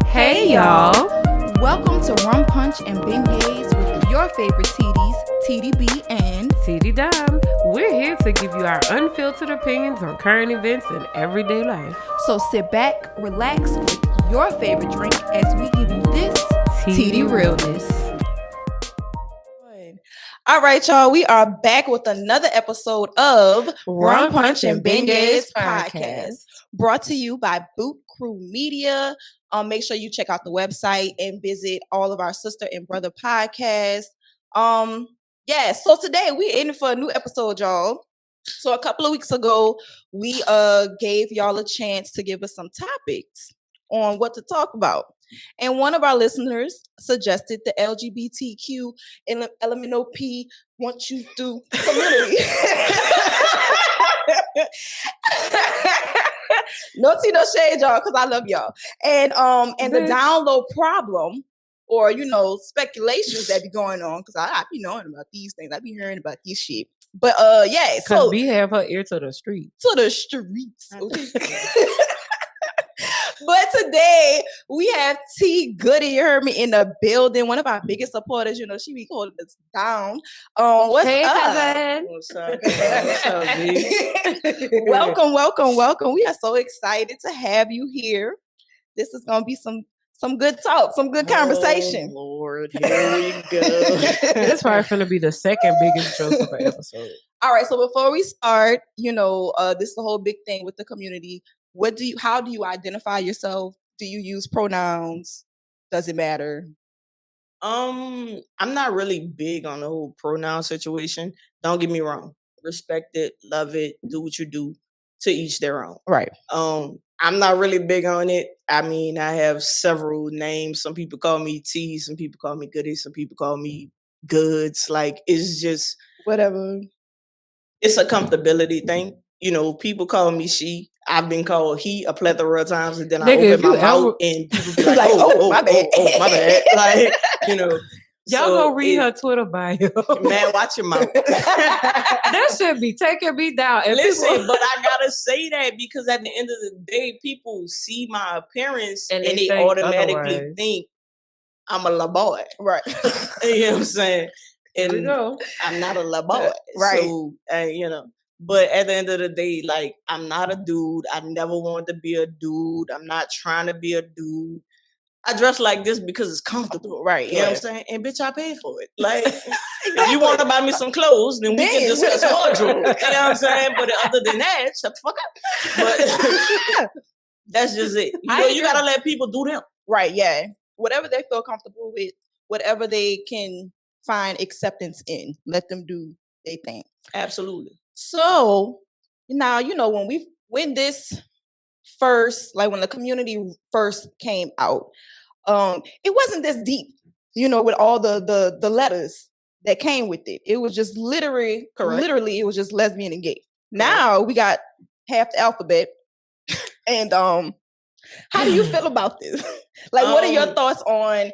Hey y'all. Welcome to Rum Punch and Beignets with your favorite teedies, TDB and TD Dime. We're here to give you our unfiltered opinions on current events and everyday life. So sit back, relax with your favorite drink as we give you this TD realness. All right, y'all. We are back with another episode of Rum Punch and Beignets podcast, brought to you by Boot Crew Media. Make sure you check out the website and visit all of our sister and brother podcasts. So today we're in for a new episode, y'all. So a couple of weeks ago, we gave y'all a chance to give us some topics on what to talk about. And one of our listeners suggested the LGBTQ and LMNOP want you through community. No tea, no shade, y'all, because I love y'all. And the download problem, or speculations that be going on, because I be knowing about these things. I be hearing about this shit. But so we have her ear to the street. To the streets. Okay. But today we have T Goody, you heard me, in the building. One of our biggest supporters, she be holding us down. What's hey, up? Cousin. What's up? Welcome. We are so excited to have you here. This is gonna be some good talk, some good conversation. Oh, Lord, here we go. This probably gonna be the second biggest Joseph episode. All right, so before we start, this is the whole big thing with the community. How do you identify yourself? Do you use pronouns? Does it matter? I'm not really big on the whole pronoun situation. Don't get me wrong. Respect it, love it, do what you do, to each their own. Right. I'm not really big on it. I mean, I have several names. Some people call me T, some people call me Goody, some people call me Goods. Like, it's just whatever. It's a comfortability thing. People call me she. I've been called he a plethora of times, and then I open my mouth and people be like, oh, my bad. My bad. Like, Y'all go read her Twitter bio. Man, watch your mouth. That should be taking me down. And listen, but I gotta say that because at the end of the day, people see my appearance and they automatically think I'm a little boy. Right. You know what I'm saying? And here we go. I'm not a little boy. Right. So, but at the end of the day, like, I'm not a dude. I never wanted to be a dude. I'm not trying to be a dude. I dress like this because it's comfortable. Right. You know what I'm saying? And bitch, I paid for it. Like, if you want to buy me some clothes, then we can discuss wardrobe. You know what I'm saying? But other than that, shut the fuck up. But that's just it. You gotta let people do them. Right, yeah. Whatever they feel comfortable with, whatever they can find acceptance in, let them do their thing. Absolutely. So now, when this first, like when the community first came out, it wasn't this deep, with all the letters that came with it. It was just literally, it was just lesbian and gay. Correct. Now we got half the alphabet. And how do you feel about this? Like, what are your thoughts on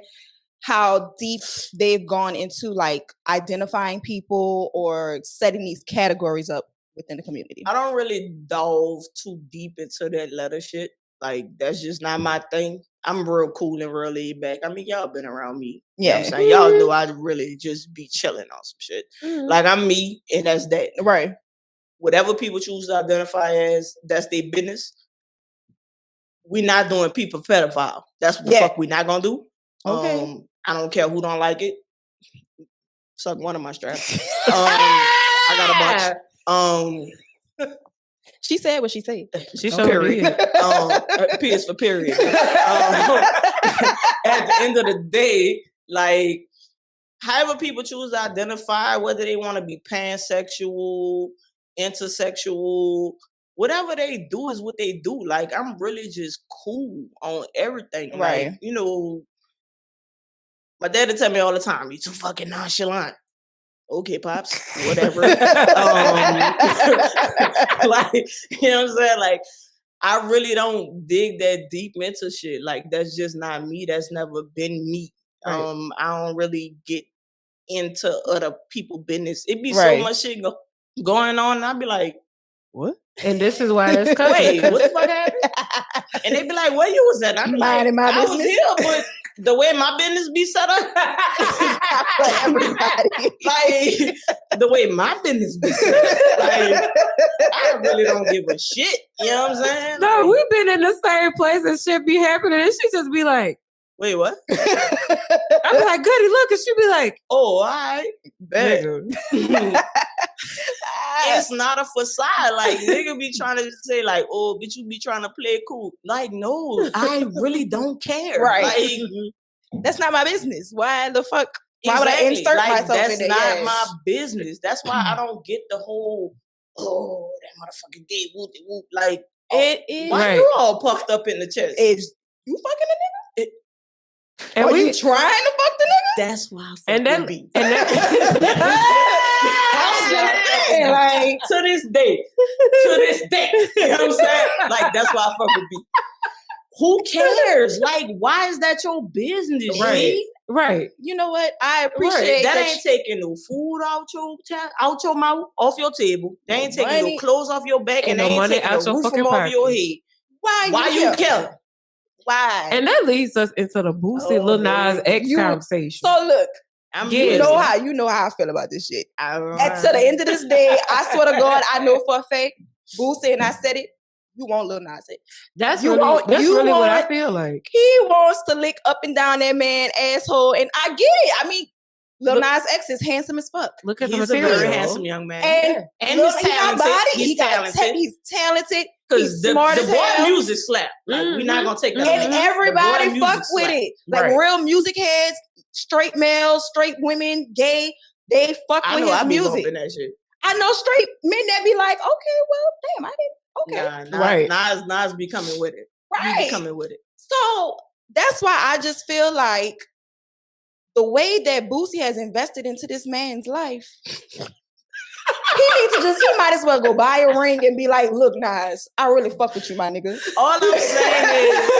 how deep they've gone into like identifying people or setting these categories up within the community? I don't really delve too deep into that letter shit. Like, that's just not my thing. I'm real cool and real laid back. I mean, y'all been around me. Yeah. You know what I'm saying? Y'all know I really just be chilling on some shit. Mm-hmm. Like, I'm me, and that's that. Right. Whatever people choose to identify as, that's their business. We not doing people pedophile. That's what the fuck we not gonna do. Okay. I don't care who don't like it. Suck one of my straps. I got a bunch. She said what she said. She showed period. P is for period. At the end of the day, like, however people choose to identify, whether they want to be pansexual, intersexual, whatever they do is what they do. Like, I'm really just cool on everything. Right. Like, my daddy tell me all the time, you too fucking nonchalant. Okay, pops, whatever. Like, you know what I'm saying? Like, I really don't dig that deep into shit. Like, that's just not me. That's never been me. Right. I don't really get into other people's business. It be so much shit going on, and I'd be like, what? And this is why it's coming. Wait, what the fuck happened? And they be like, where you was at? I'm like, Minding my I was business. here, but the way my business be set up, For everybody. like the way my business be set up, like I really don't give a shit. You know what I'm saying? No, Like, we've been in the same place and shit be happening, and she just be like, wait, what? I'm like, Goody, look, and she be like, Oh, all right. Bet. nigga. It's not a facade. Like, nigga be trying to say, like, oh, bitch, you be trying to play it cool. Like, no, I really don't care. Right. Like, That's not my business. Why the fuck? Why would I insert myself that's in it? not Yes. my business. That's why I don't get the whole, oh, that motherfucker gay whoop whoop. Like, It is. why Right. you all puffed up in the chest? Is you fucking a nigga? And Are we you trying to fuck the nigga? That's why I fuck and then with B. and then I'm just saying, like, to this day, you know what I'm saying? Like, that's why I fuck with B. Who cares? Like, why is that your business? Right. G? right. you know what? I Right. appreciate That that. ain't taking no food out your mouth, off your table. They ain't taking money. no clothes off your back, And and no they ain't money taking out no your roof fucking from over your pocket. head. Why you care? Why? And that leads us into the Boosie Oh, Lil Nas X you- conversation. so look, I'm Yeah. you listening. know how I feel about this shit. All And to the end of this day, I swear to God, I know for a fact, Boosie, and I said it, you want Lil Nas X. That's you really, want- that's you really what I want- feel like. He wants to lick up and down that man asshole, and I get it. I mean, Lil Look- Nas X is handsome as fuck. Look at the He's a material. very handsome young man. And He's look, he got talented. body. He's talented. He's talented. Because He's the smart as boy hell. music slap. Like, we're not gonna take that. And away. everybody The boy fuck music with slap. it. Like Right. real music heads, straight males, straight women, gay, they fuck I with know I his be music. bumping that shit. I know straight men that be like, okay, well, damn, I didn't. Okay, Nah, Right. Nas be coming with it. He be right. coming with it. So that's why I just feel like the way that Boosie has invested into this man's life, he might as well go buy a ring and be like, look, Nas, I really fuck with you, my nigga. All I'm saying is,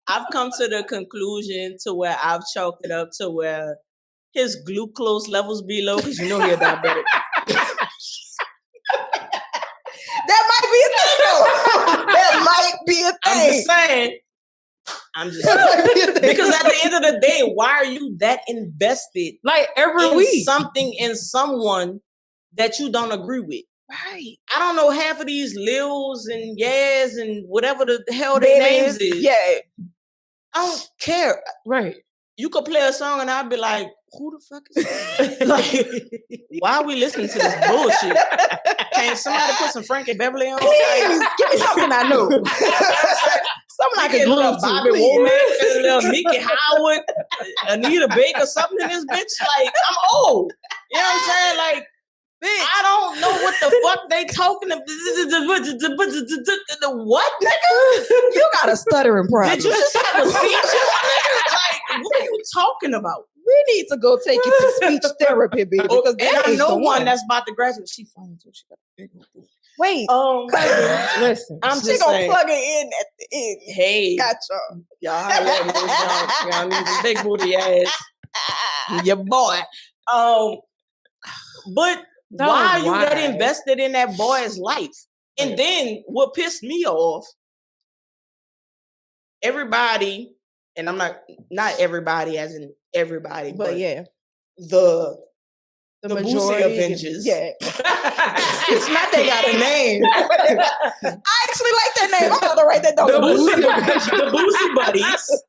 I've come to the conclusion to where I've chalked it up to where his glucose levels be low because you know he's diabetic. That might be a thing, though. That might be a thing. I'm just saying. Because at the end of the day, why are you that invested Like every in week. something in someone that you don't agree with? Right. I don't know half of these Lils and Yaz and whatever the hell their names is. Yeah. I don't care. Right. You could play a song and I'd be like, who the fuck is that? Like, why are we listening to this bullshit? Can somebody put some Frankie Beverly on? Please, give me something I know. Something I Get can a little glue Bobby to. Womack, get a little Mickey Howard, Anita Baker, something in this bitch. Like, I'm old. You know what I'm saying? Like, I don't know what the fuck they talking about. What, nigga? You got a stuttering problem. Did you just have a seizure? Like, what are you talking about? We need to go take you to speech therapy, baby. Because And that I is know the one that's about to graduate. She fine too. She got a big one. Wait, Listen. I'm she just gonna saying. plug it in at the end. Hey, Gotcha. y'all holler at me. Y'all need some big booty ass. Your boy. But No, why are you why? that invested in that boy's life? And then what pissed me off, everybody, and I'm not everybody as in everybody, But yeah, the the Boosie majority. Avengers. Yeah. It's not they got a name. I actually like that name. I'm about to write that down. the Boosie buddies,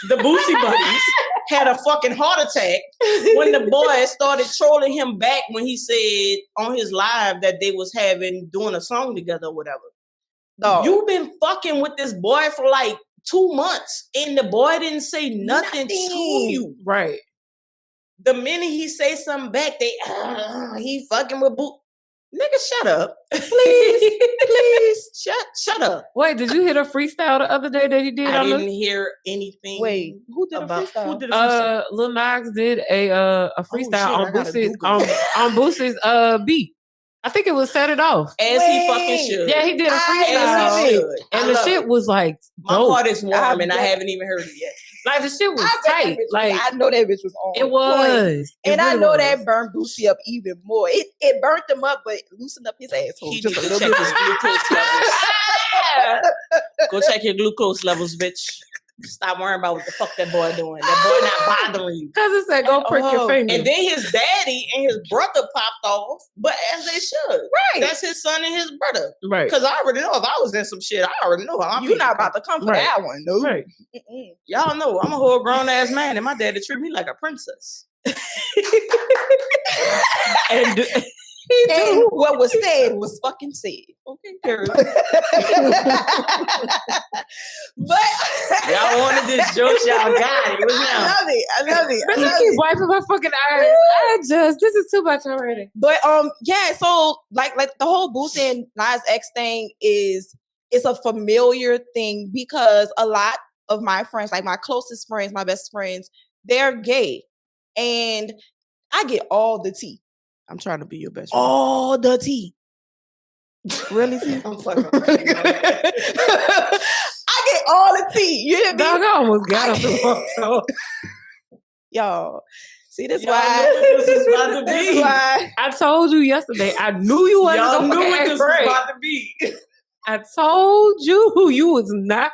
the Boosie buddies had a fucking heart attack when the boy started trolling him back when he said on his live that they was doing a song together or whatever. Dog. You've been fucking with this boy for like 2 months and the boy didn't say nothing to you. Right. The minute he say something back, he fucking with Boo. Nigga, shut up. Please. Shut up. Wait, did you hear the freestyle the other day that he did I on didn't the hear anything. Wait, who did about a freestyle? who did a freestyle? Lil Nas did a freestyle shit, I on gotta Boosie's Google on Boosie's beat. I think it was Set It Off. As he fucking should. Yeah, he did a I freestyle. As he should. And I the love shit it. was like My dope. heart is warm and I bet. haven't even heard it yet. Like the shit was I bet tight. that bitch Like I know that bitch was on. it was. Point. And I know that burned Boosie up even more. It burnt him up, but loosened up his asshole. He Just a need to little check bit. his glucose levels. Go check your glucose levels, bitch. Stop worrying about what the fuck that boy doing. That boy not bothering you. Cause it said go prick your finger. And then his daddy and his brother popped off, but as they should. Right. That's his son and his brother. Right. Because I already know if I was in some shit, I already know how I'm You're not about to come for that one, no. Right. Y'all know I'm a whole grown ass man, and my daddy treat me like a princess. And what was said was fucking said. Okay, period. But y'all wanted this joke, y'all got it. I love it. But I keep wiping my fucking eyes. This is too much already. But yeah, so like the whole Boosie and Nas X thing it's a familiar thing because a lot of my friends, like my closest friends, my best friends, they're gay. And I get all the tea. I'm trying to be your best friend. All the tea. Really, tea? I'm fucking. I get all the tea. You hear me? Dog, I almost got up the Y'all. See, this Y'all why. knew what this was about to This be. why. I told you yesterday. I knew you wasn't Y'all gonna knew what act this right. was about to be. I told you was not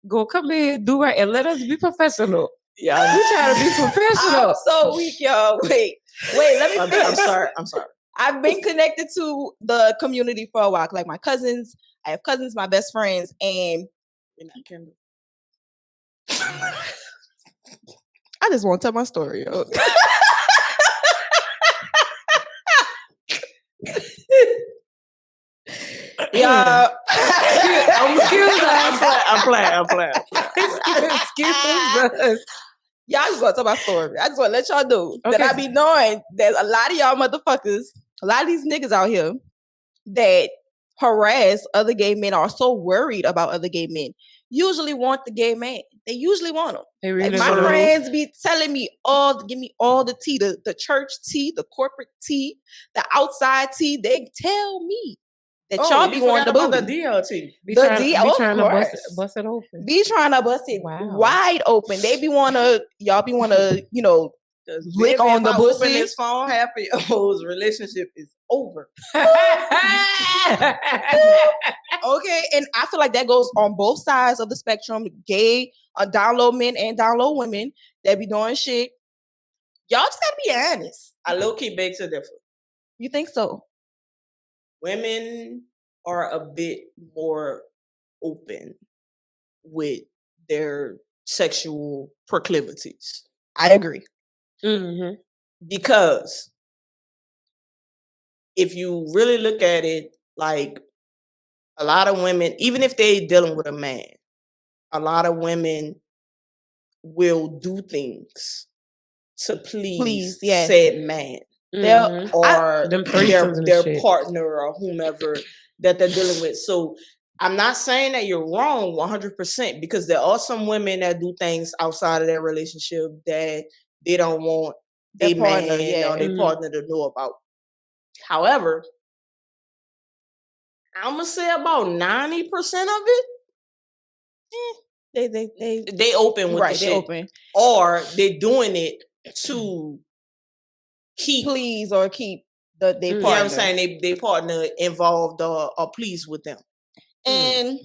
gonna come in, do right, and let us be professional. Yeah, We try to be professional. I'm so weak, y'all. Wait, let me finish. I'm sorry. I've been connected to the community for a while. Like my cousins, I have cousins, my best friends, and You're not Kendall. I just want to tell my story. Yo. Yeah. I'm playing. Excuse us. Y'all just want to tell my story. I just want to let y'all know that Okay. I be knowing that a lot of y'all motherfuckers, a lot of these niggas out here that harass other gay men are so worried about other gay men. Usually want the gay man. They usually want them. They Like really my do. friends be telling me give me all the tea, the church tea, the corporate tea, the outside tea. They tell me that y'all be wanting the the booty. DLT. Be The trying, D- be of trying to course. bust it open. Be trying to bust it Wow. wide open. They be y'all be wanna, lick on the Open pussy. this phone, half of y'all's relationship is over. Okay, and I feel like that goes on both sides of the spectrum. Gay, down low men and down low women that be doing shit. Y'all just gotta be honest. I low key beg to differ. You think so? Women are a bit more open with their sexual proclivities. I agree. Mm-hmm. Because if you really look at it, like a lot of women, even if they dealing with a man, a lot of women will do things to please yes. said man Mm-hmm. or Them threesomes and their shit. partner or whomever that they're dealing with. So I'm not saying that you're wrong 100% because there are some women that do things outside of their relationship that they don't want Their their partner, man yeah. or their Mhm. partner to know about. However, I'm gonna say about 90% of it, they open with right. the They shit, open. or they doing it to keep. Please or keep their partner. You know what I'm saying? They partner involved or pleased with them. And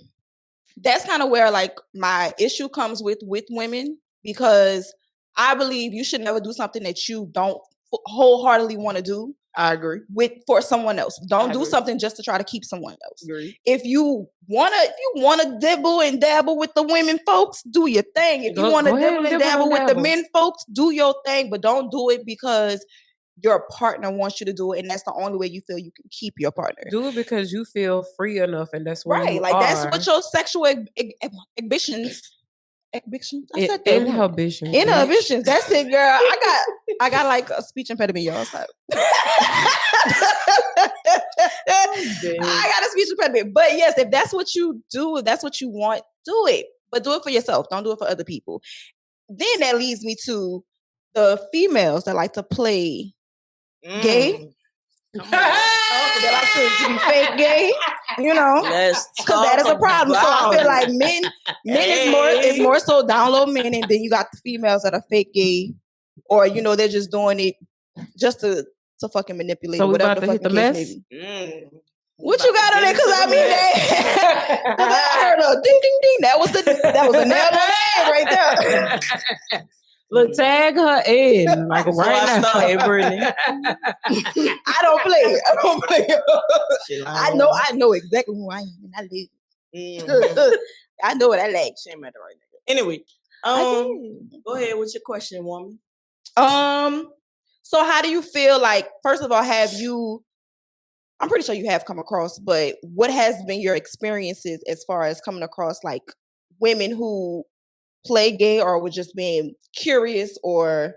that's kind of where like my issue comes with women, because I believe you should never do something that you don't wholeheartedly want to do I agree. for someone else. Don't I do agree. something just to try to keep someone else. Agree. If you wanna dibble and dabble with the women folks, do your thing. If you want to dibble and dabble with the men folks, do your thing, but don't do it because your partner wants you to do it, and that's the only way you feel you can keep your partner. Do it because you feel free enough, and that's where Right, you like are. that's what your sexual ambitions. I said that. Inhibitions. Inhibitions. That's it, girl. I got like a speech impediment, y'all. Stop. I got a speech impediment. But yes, if that's what you do, if that's what you want, do it. But do it for yourself. Don't do it for other people. Then that leads me to the females that like to play gay. Come on. They like to be fake gay, you know. Let's Because that is a problem. So I feel like men is more so download men, and then you got the females that are fake gay, or you know they're just doing it just to fucking manipulate. So we whatever about to the hit the fucking mess. case may be. What you got on it? Because I mean that. Because I heard a ding ding ding. That was a nail on the head right there. Look, tag her in like Before right I now. start, Brittany. I don't play. I know exactly who I am, and I live. I know what I like. She ain't mad right nigga. Anyway, go ahead with your question, woman. So how do you feel like? First of all, I'm pretty sure you have come across, but what has been your experiences as far as coming across like women who play gay or were just being curious or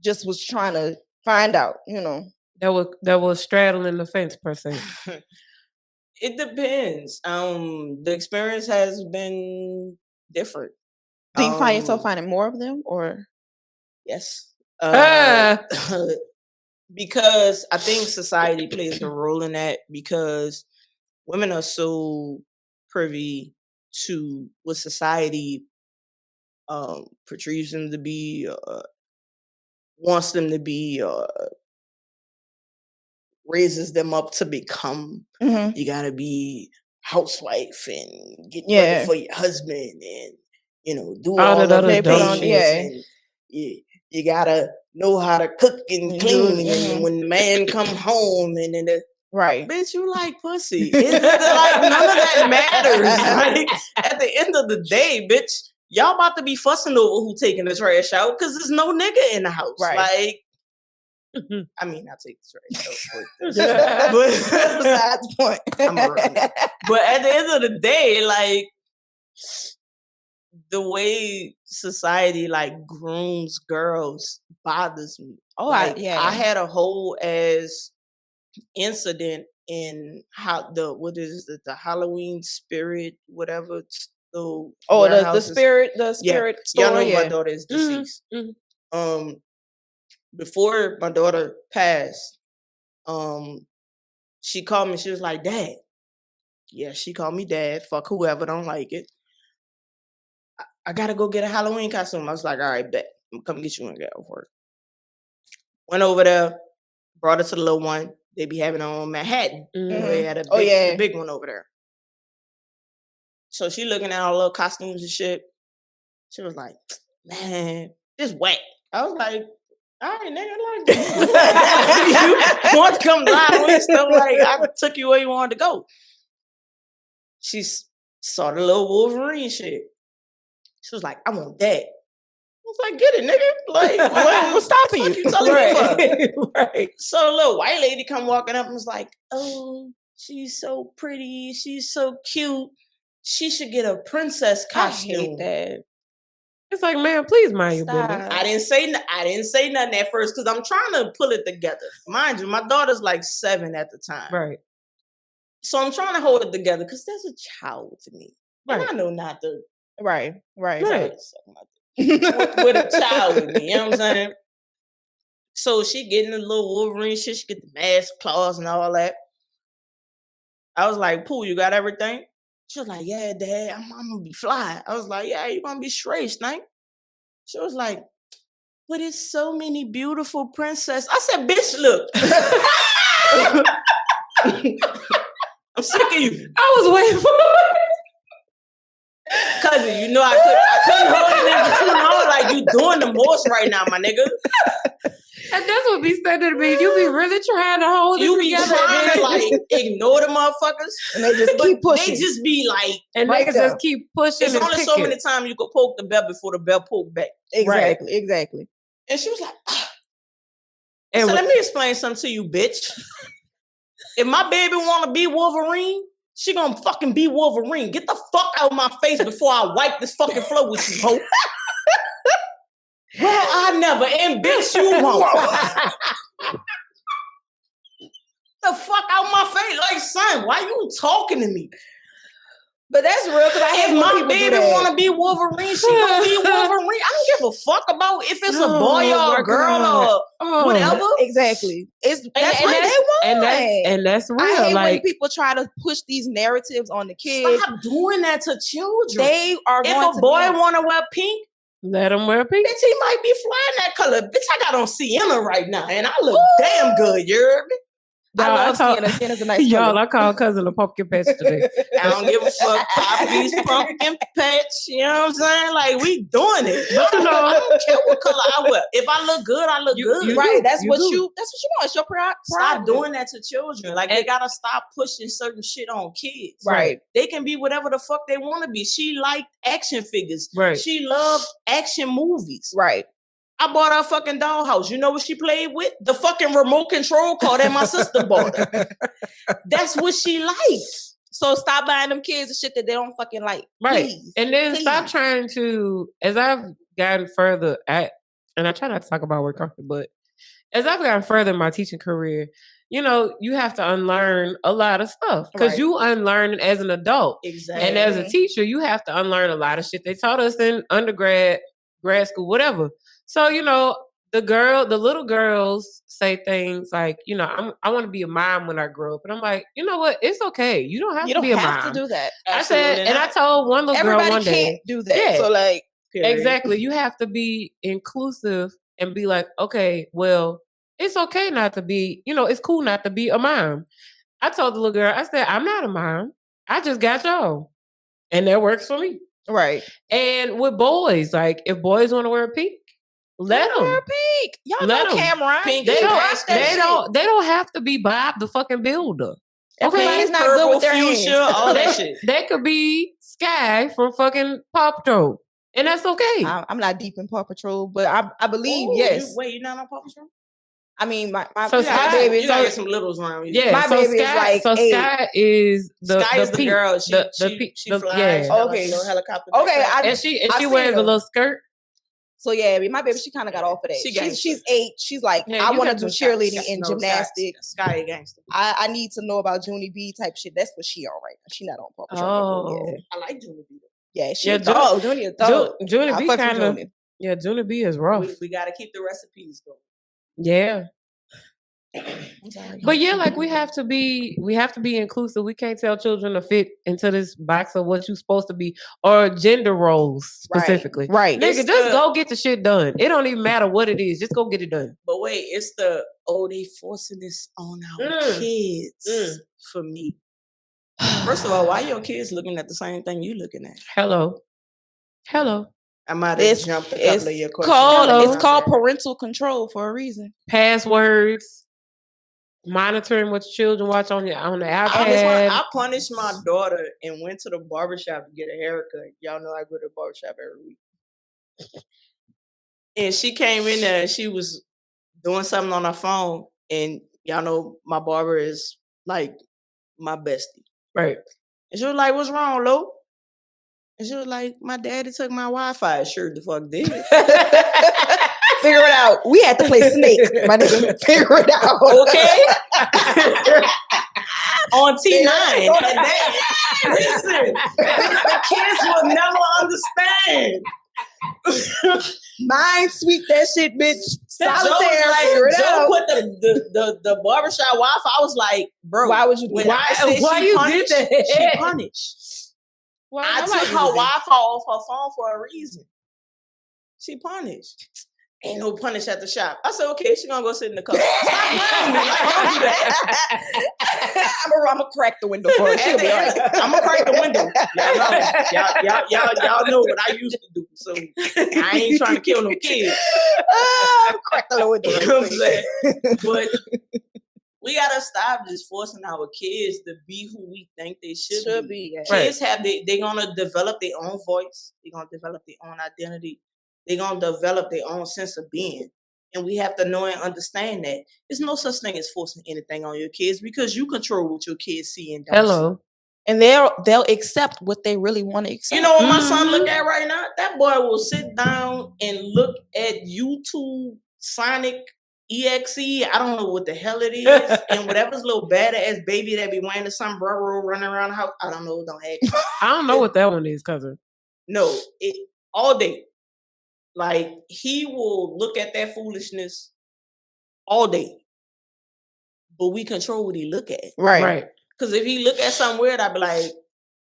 just was trying to find out, you know? That was straddling the fence per se. It depends. The experience has been different. Do you find yourself finding more of them or? Yes. Because I think society plays a role in that because women are so privy to what society portrays them to be, wants them to be, raises them up to become. Mm-hmm. You gotta be housewife and get ready for your husband and do all of the things. You gotta know how to cook and clean and when the man come home and then right, bitch, you like pussy. Like none of that matters. Like at the end of the day, bitch, y'all about to be fussing over who taking the trash out because there's no nigga in the house. Right. Like, I mean, I take the trash out, but that's besides the point. I'm a runner. But at the end of the day, like the way society like grooms girls bothers me. Oh, like, I had a whole ass incident in the Halloween spirit, whatever. The spirit store. Y'all know my daughter is deceased. Mm-hmm. Before my daughter passed, she called me. She was like, "Dad." Yeah, she called me dad. Fuck whoever don't like it. I gotta go get a Halloween costume. I was like, all right, bet. I'm come get you when I get off work. Went over there, brought her to the little one. They be having it on Manhattan. Mm-hmm. They had the big one over there. So she looking at all little costumes and shit. She was like, man, this whack. I was like, all right, nigga, like, you want to come live with stuff, like, I took you where you wanted to go. She saw the little Wolverine shit. She was like, I want that. I was like, get it, nigga. Like, what's stopping you? You telling me for? Right. So a little white lady come walking up and was like, oh, she's so pretty. She's so cute. She should get a princess costume. I hate that. It's like, man, please mind your business. I didn't say nothing at first because I'm trying to pull it together. Mind you, my daughter's like 7 at the time. Right. So I'm trying to hold it together because there's a child to me. Right. And I know not to. Right. With a child with me. You know what I'm saying? So she getting the little Wolverine shit. She get the mask, claws, and all that. I was like, Pooh, you got everything? She was like, yeah, Dad, I'm going to be fly. I was like, yeah, you're going to be straight, Snake. She was like, but it's so many beautiful princesses. I said, bitch, look. I'm sick of you. I was waiting for it. Cousin, you know I couldn't hold it in for too long. Like, you doing the most right now, my nigga. And that's what be said to me. You be really trying to hold it together. You be trying to, like, ignore the motherfuckers. And they just keep pushing. They just be like... And niggas just keep pushing. There's only so many times you could poke the bell before the bell poke back. Exactly. And she was like... So let me explain something to you, bitch. If my baby want to be Wolverine... She gonna fucking be Wolverine. Get the fuck out of my face before I wipe this fucking floor with you, hoe. Well, I never. And bitch, you won't. The fuck out my face. Like, son, why you talking to me? But that's real because I hate If when my people do baby that. want to be Wolverine, she gonna be Wolverine. I don't give a fuck about if it's a boy Oh, or my a girl God. or whatever. Exactly. That's what and they want. and that's real. I hate when like people try to push these narratives on the kids. Stop doing that to children. They are If going a to boy be- want to wear pink, let them wear pink. bitch, he might be flying that color. Bitch, I got on Sienna right now, and I look damn good. You heard me? I love call- Sienna. Sienna's a nice Y'all, color. I called cousin a pumpkin patch today. I don't give a fuck. Poppy's pumpkin patch. You know what I'm saying? Like, we doing it. But you know, I don't care what color I wear. If I look good, I look good. Right. That's You what do. you want. It's your pride. Stop doing that to children. Like, they gotta stop pushing certain shit on kids. Right. They can be whatever the fuck they want to be. She liked action figures. Right. She loved action movies. Right. I bought her a fucking dollhouse. You know what she played with? The fucking remote control car that my sister bought her. That's what she likes. So stop buying them kids the shit that they don't fucking like. Right. Please. And then stop Please. trying to, as I've gotten further and I try not to talk about work often, but as I've gotten further in my teaching career, you know, you have to unlearn a lot of stuff because you unlearn it as an adult. Exactly. And as a teacher, you have to unlearn a lot of shit they taught us in undergrad, grad school, whatever. So, you know, the little girls say things like, you know, I want to be a mom when I grow up. And I'm like, you know what? It's okay. You don't have to be a mom. You don't have to do that. I said, and I told one little girl one day. Everybody can't do that. Yeah. So like, exactly. You have to be inclusive and be like, okay, well, it's okay not to be, you know, it's cool not to be a mom. I told the little girl, I said, I'm not a mom. I just got y'all. And that works for me. Right. And with boys, like if boys want to wear pink, let them wear pink. Y'all Let know 'em. Cameron. Pink They is don't. nice. They don't have to be Bob the fucking Builder. Everybody's Pink, not good with their fuchsia, hands. all that shit. They could be Sky from fucking Paw Patrol, and that's okay. I'm not deep in Paw Patrol, but I believe Ooh, yes. You're not on Paw Patrol? I mean, my So my baby. You gotta get some littles around you. Yeah, My so baby is Sky, like so 8. Sky is the Sky is the pink, girl. She flies. yeah. Okay. Little helicopter. Okay, And she I wears seen a her. little skirt. So yeah, my baby, she kind of got off of that. She's 8. She's like, Yeah, I you want to got do some cheerleading and gymnastics. Sky gangster. I need to know about Junie B type shit. That's what she on right now. She not on Paw Patrol. Oh, Yeah. I like Junie B. Yeah, she Yeah, a dog. Junie a dog. Junie I B fuck with kind of. Junie. Yeah, Junie B is rough. We gotta keep the recipes going. Yeah. I'm sorry. But yeah, like we have to be inclusive. We can't tell children to fit into this box of what you're supposed to be or gender roles specifically. Right. Nigga, just go get the shit done. It don't even matter what it is. Just go get it done. But wait, it's they forcing this on our kids for me. First of all, why your kids looking at the same thing you looking at? Hello. I might have jumped a couple of your questions. It's called parental control for a reason. Passwords. Monitoring what your children watch on the iPad. I punished my daughter and went to the barbershop to get a haircut. Y'all know I go to the barbershop every week. And she came in there and she was doing something on her phone. And y'all know my barber is like my bestie. Right. And she was like, "What's wrong, Lo?" And she was like, "My daddy took my Wi-Fi." Sure the fuck did. Figure it out. We had to play Snake, my nigga. Figure it out. Okay. On T9. Listen, the kids will never understand. Mind sweep that shit, bitch. Solitaire. Joe Figure it out. put the barbershop Wi-Fi. I was like, bro, Why would you do when that? I said Why she you punished, did that? she punished. Well, I took her Wi-Fi off her phone for a reason. She punished. Ain't no punish at the shop. I said, okay, she gonna go sit in the car. Stop playing with me. Like, don't do that. I'm gonna crack the window for her. She'll be all right. I'm gonna crack the window. Y'all know what I used to do. So I ain't trying to kill no kids. I'm crack the window. You know what I'm saying? But we gotta stop just forcing our kids to be who we think they should be. Yeah. Kids they're gonna develop their own voice. They're gonna develop their own identity. They're gonna develop their own sense of being. And we have to know and understand that. There's no such thing as forcing anything on your kids because you control what your kids see and don't Hello. see. And they'll accept what they really want to accept. You know what my son look at right now? That boy will sit down and look at YouTube Sonic EXE, I don't know what the hell it is, and whatever's little badass baby that be wearing the sombrero running around the house, I don't know, don't ask. I don't know what that one is, cousin. No, all day. Like, he will look at that foolishness all day. But we control what he look at. Right. Because if he look at something weird, I'd be like,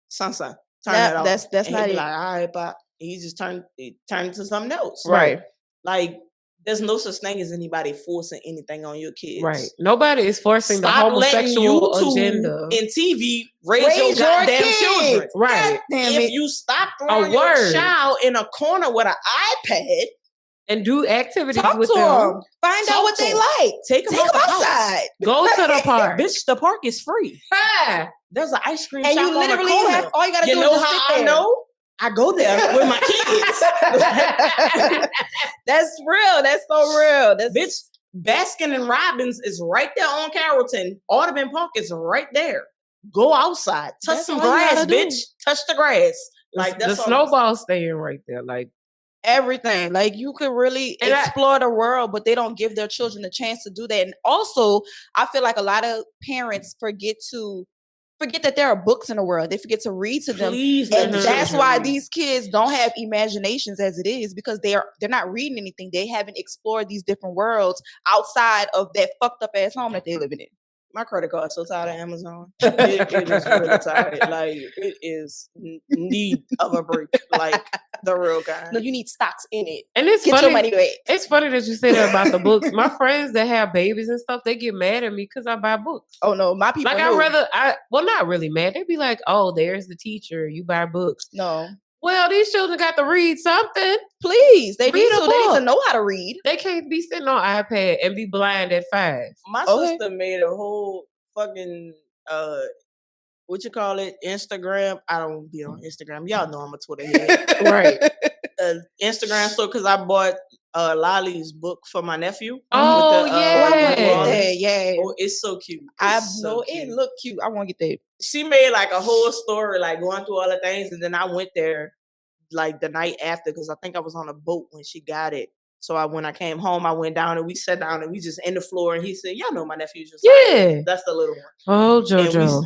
son, turn that off. That's and not he'd be it. like, all right, but he just turned into something else. Right. Like, there's no such thing as anybody forcing anything on your kids. Right. Nobody is forcing the Stop letting homosexual YouTube agenda. and TV raise your goddamn children. Right. If you stop throwing your child in a corner with an iPad and do activities talk with to them, find out what they like. Take them outside. Go to the park. Bitch, the park is free. Ah. There's an ice cream And shop you literally on the corner. have all you gotta do is know just how sit I there. know? I go there with my kids. That's real. That's so real. That's Bitch, Baskin and Robbins is right there on Carrollton. Audubon Park is right there. Go outside. Touch That's some all you grass, gotta do. bitch. Touch the grass. Like, the that's all. snowball's staying right there. Like, everything. Like, you could really And explore the world, but they don't give their children a chance to do that. And also, I feel like a lot of parents forget that there are books in the world. They forget to read to them. Please let And the that's children why read. these kids don't have imaginations as it is, because they're not reading anything. They haven't explored these different worlds outside of that fucked up ass home that they're living in. My credit card's so tired of Amazon. It is really tired. Like, it is need of a break. Like, the real kind. No, you need stocks in it. and it's Get funny. your money back. It's funny that you say that about the books. My friends that have babies and stuff, they get mad at me because I buy books. Oh no, my people. Like, well, not really mad. They'd be like, "Oh, there's the teacher. You buy books." No, Well, these children got to read something. please. They Read need a to. They need to book. know how to read. They can't be sitting on iPad and be blind at 5. My Okay. sister made a whole fucking what you call it, Instagram. I don't be on Instagram. Y'all know I'm a Twitter head. Right. Instagram store because I bought Lolly's book for my nephew. Oh, with the, yeah. I want to get Lollies. that. Yeah, Oh, it's so cute. I It's so know cute. it look cute. I want to get that. She made like a whole story, like going through all the things, and then I went there like the night after because I think I was on a boat when she got it. So when I came home, I went down and we sat down and we just in the floor, and he said, "Y'all know my nephew's just like, Yeah. that's the little one." Oh, And JoJo.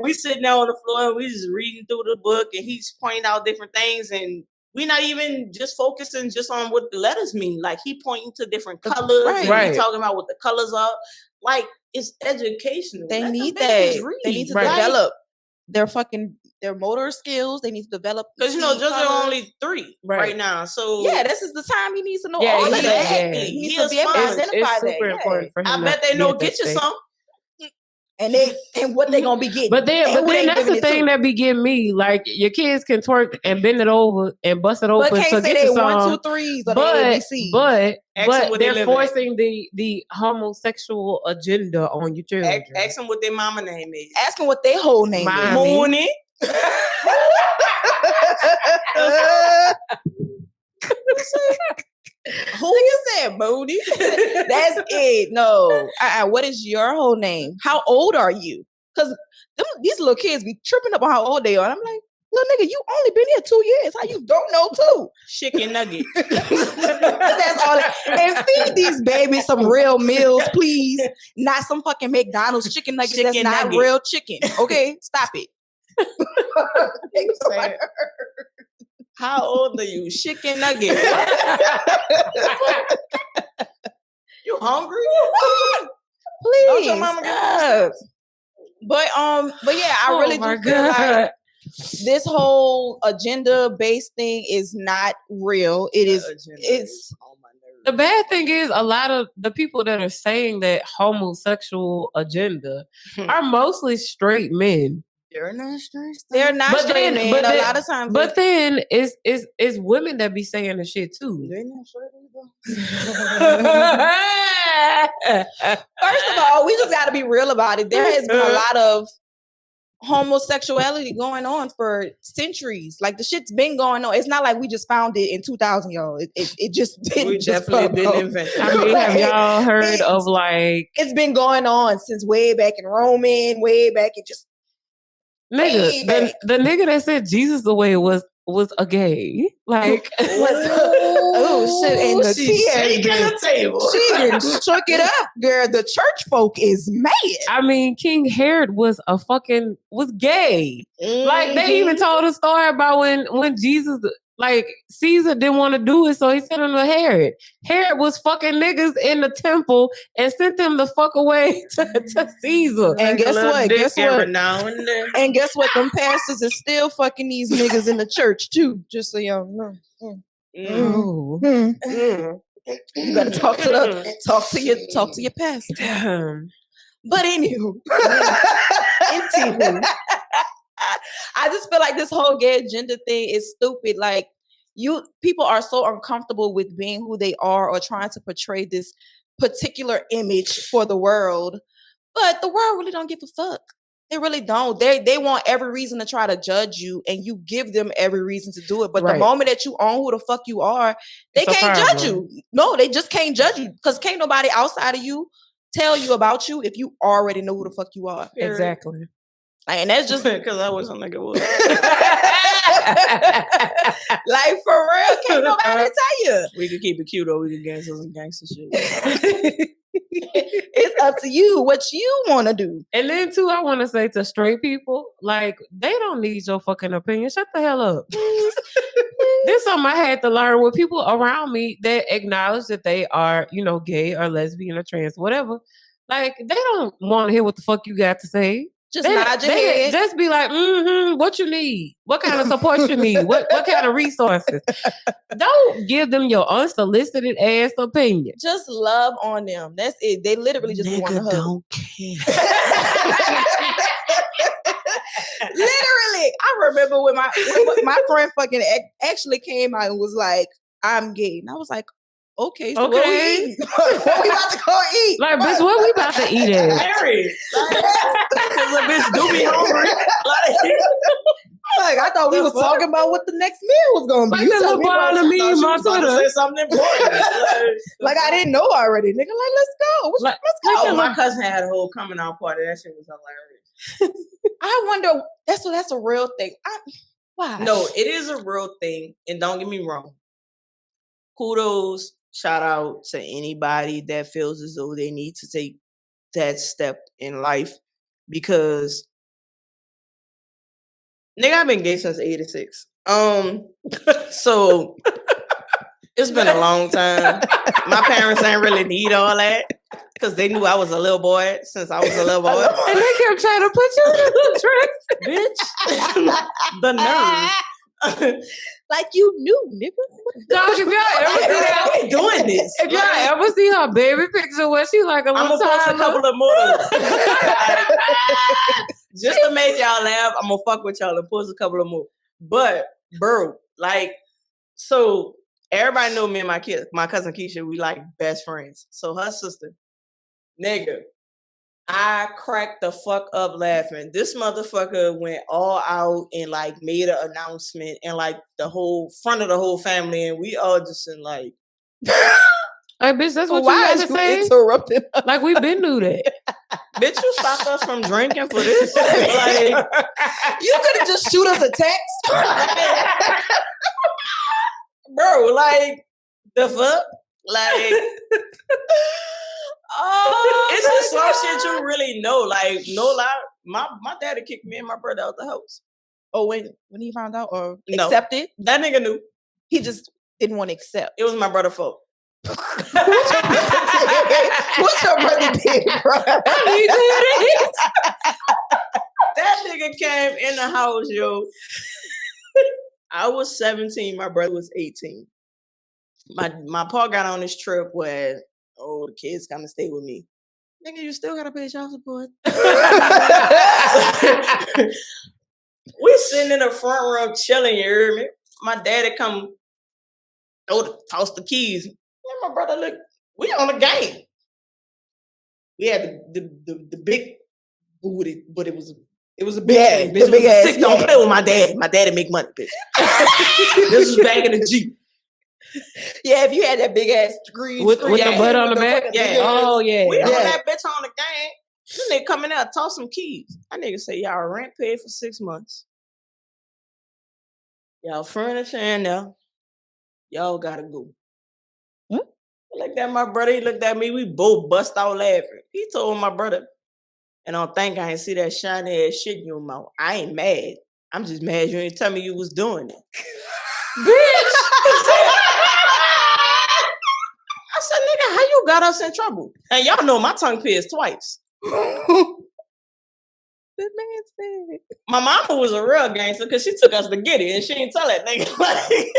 we sitting there on the floor and we just reading through the book, and he's pointing out different things, and we're not even just focusing just on what the letters mean. Like, he pointing to different colors, and Right. he talking about what the colors are. Like, it's educational. They Let the need babies that. read. They need to Right. develop their motor skills. They need to develop Because see JoJo colors. only 3 Right. right now. So Yeah, this is the time he needs to know Yeah, all of he- that. yeah. He needs He to be able to responds. identify It's that. super yeah. important for him. I not bet they to know be at that get you stage. some. And what they gonna be getting. But then who they that's the giving it thing to. that be getting me. Like, your kids can twerk and bend it over and bust it But open can't to say get they you 1, 2, some. 3s or But the ABC. Ask them what they they're live forcing the homosexual agenda on your children. Ask them what their mama name is. Ask them what their whole name Mine. is. Mooney. Who you said, Moody? That's it. No. What is your whole name? How old are you? Because these little kids be tripping up on how old they are. And I'm like, little nigga, you only been here 2 years. How you don't know too? Chicken nugget. That's all. And feed these babies some real meals, please. Not some fucking McDonald's chicken nuggets. That's Chicken not nugget. real chicken. Okay, stop it. How old are you? Chicken nugget. You hungry? Please. Don't your mama stop. But yeah, I really do feel like this whole agenda-based thing is not real. It is. It's on my nerves. The bad thing is, a lot of the people that are saying that homosexual agenda are mostly straight men. They're not straight. they're not But straight then- men. but A then- lot of times, But then it's women that be saying the shit too. They're not straight first of all, we just got to be real about it. There has been a lot of homosexuality going on for centuries. Like, the shit's been going on. It's not like we just found it in 2000, y'all. It just didn't. We just definitely pop didn't up. invent it. I mean, have y'all heard of like It's been going on since way back in Roman, way back in just. nigga? Way back. The nigga that said Jesus the way it was was a gay. Like, oh shit! And the she's tea shaking the table. She done shook it up, girl. The church folk is mad. I mean, King Herod was gay. Like, they even told a story about when Jesus, like, Caesar didn't want to do it, so he sent him to Herod. Herod was fucking niggas in the temple and sent them the fuck away to Caesar. And guess what? Guess what? Now and then. And guess what? Them pastors is still fucking these niggas in the church too. Just so y'all know. Oh. You gotta talk to your pastor. But anywho, I just feel like this whole gay agenda thing is stupid. Like, people are so uncomfortable with being who they are or trying to portray this particular image for the world, but the world really don't give a fuck. They really don't. They want every reason to try to judge you, and you give them every reason to do it. But the moment that you own who the fuck you are, they can't judge you. No, they just can't judge you because can't nobody outside of you tell you about you if you already know who the fuck you are. Exactly. And that's just because I was a nigga. Like, for real, can't nobody tell you. We could keep it cute or we could gangster some gangster shit. It's up to you what you want to do. And then too, I want to say to straight people, like, they don't need your fucking opinion. Shut the hell up. This is something I had to learn with people around me that acknowledge that they are, gay or lesbian or trans, whatever. Like, they don't want to hear what the fuck you got to say. Just nod your head. Just be like, what you need? What kind of support you need? What kind of resources? Don't give them your unsolicited ass opinion. Just love on them. That's it. They literally just want to hug. Don't care. Literally, I remember when my friend fucking actually came out and was like, "I'm gay," and I was like, "Okay, so what we eating? What we about to go eat? Like, bitch, what we about to eat at?" Married. Because a bitch do be hungry. Like, I thought we was talking about what the next meal was gonna be. Like, that little boy on the meme on Twitter. Say something important. Like, I didn't know already, nigga. Like, let's go. Let's go. Oh, my cousin had a whole coming out party. That shit was hilarious. I wonder. That's a real thing. Why? No, it is a real thing, and don't get me wrong. Kudos, shout out to anybody that feels as though they need to take that step in life, because nigga, I've been gay since '86. So it's been a long time. My parents ain't really need all that because they knew I was a little boy since I was a little boy. And they kept trying to put you in a dress. Bitch. The nerve. Like, you knew, nigga. Dog, if y'all ever see I ain't doing this. If y'all ever see her baby picture where she like a I'm little gonna post a couple of more. Just to make y'all laugh, I'm gonna fuck with y'all and post a couple of more. But, bro, like, so everybody know me and my cousin Keisha, we like best friends. So her sister, nigga, I cracked the fuck up laughing. This motherfucker went all out and like made an announcement and like the whole front of the whole family, and we all just in like, hey, bitch, that's what you had to say? Interrupted us? Like, we been knew that. bitch, you stopped us from drinking for this? Like, You could have just shoot us a text. bro, like, the fuck? Like, it's just some shit you really know. Like, no lie, my daddy kicked me and my brother out the house. Oh, when he found out or No. accepted? That nigga knew. He just didn't want to accept. It was my brother's fault. What's your brother did, bro? That nigga came in the house, yo. I was 17, my brother was 18. My pa got on this trip where, the kids kind of stay with me. Nigga, you still gotta pay child support. We sitting in the front row chilling, you hear me? My daddy come, toss the keys. And my brother look, we on the game. We had the big booty, but it was a big ass. Bitch. The big ass. Sick, don't play with my daddy. My daddy make money, bitch. This was back in the Jeep. Yeah, if you had that big ass screen With the butt on the back? Yeah. Oh, yeah. We on that bitch on the game. This nigga coming out, toss some keys. That nigga say, y'all rent paid for 6 months. Y'all furniture in there. Y'all gotta go. Hmm? I looked at my brother. He looked at me. We both bust out laughing. He told my brother, and I don't think I ain't see that shiny ass shit in your mouth. I ain't mad. I'm just mad you ain't tell me you was doing it. Bitch! I said, nigga, how you got us in trouble? And y'all know my tongue pierced twice. This man said. My mama was a real gangster because she took us to get it and she didn't tell that nigga. Like, He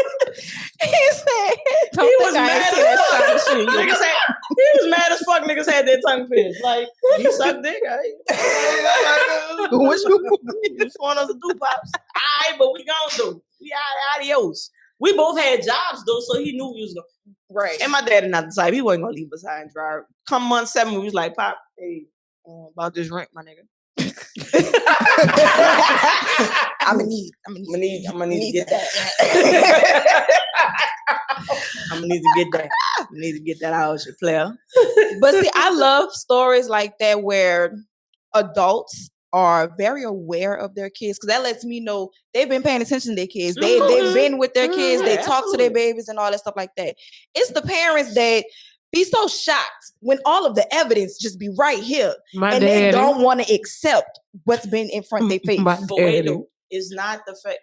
said, he was mad as fuck. Niggas had, he was mad as fuck. Niggas had their tongue pierced. Like, you suck dick, What you just want us to do, pops? Alright, but we gonna do. We adios. We both had jobs though, so he knew we was gonna. right? And my daddy not the type. He wasn't gonna leave us high and dry. Come month 7, we was like, Pop, hey, about this rent, my nigga. I'm gonna need to get that. I'm gonna need to get that. I need to get that out, you player. But see, I love stories like that where adults are very aware of their kids because that lets me know they've been paying attention to their kids. They've been with their kids. They talk to their babies and all that stuff like that. It's the parents that be so shocked when all of the evidence just be right here and they don't want to accept what's been in front of their face. But wait, though, it's not the fact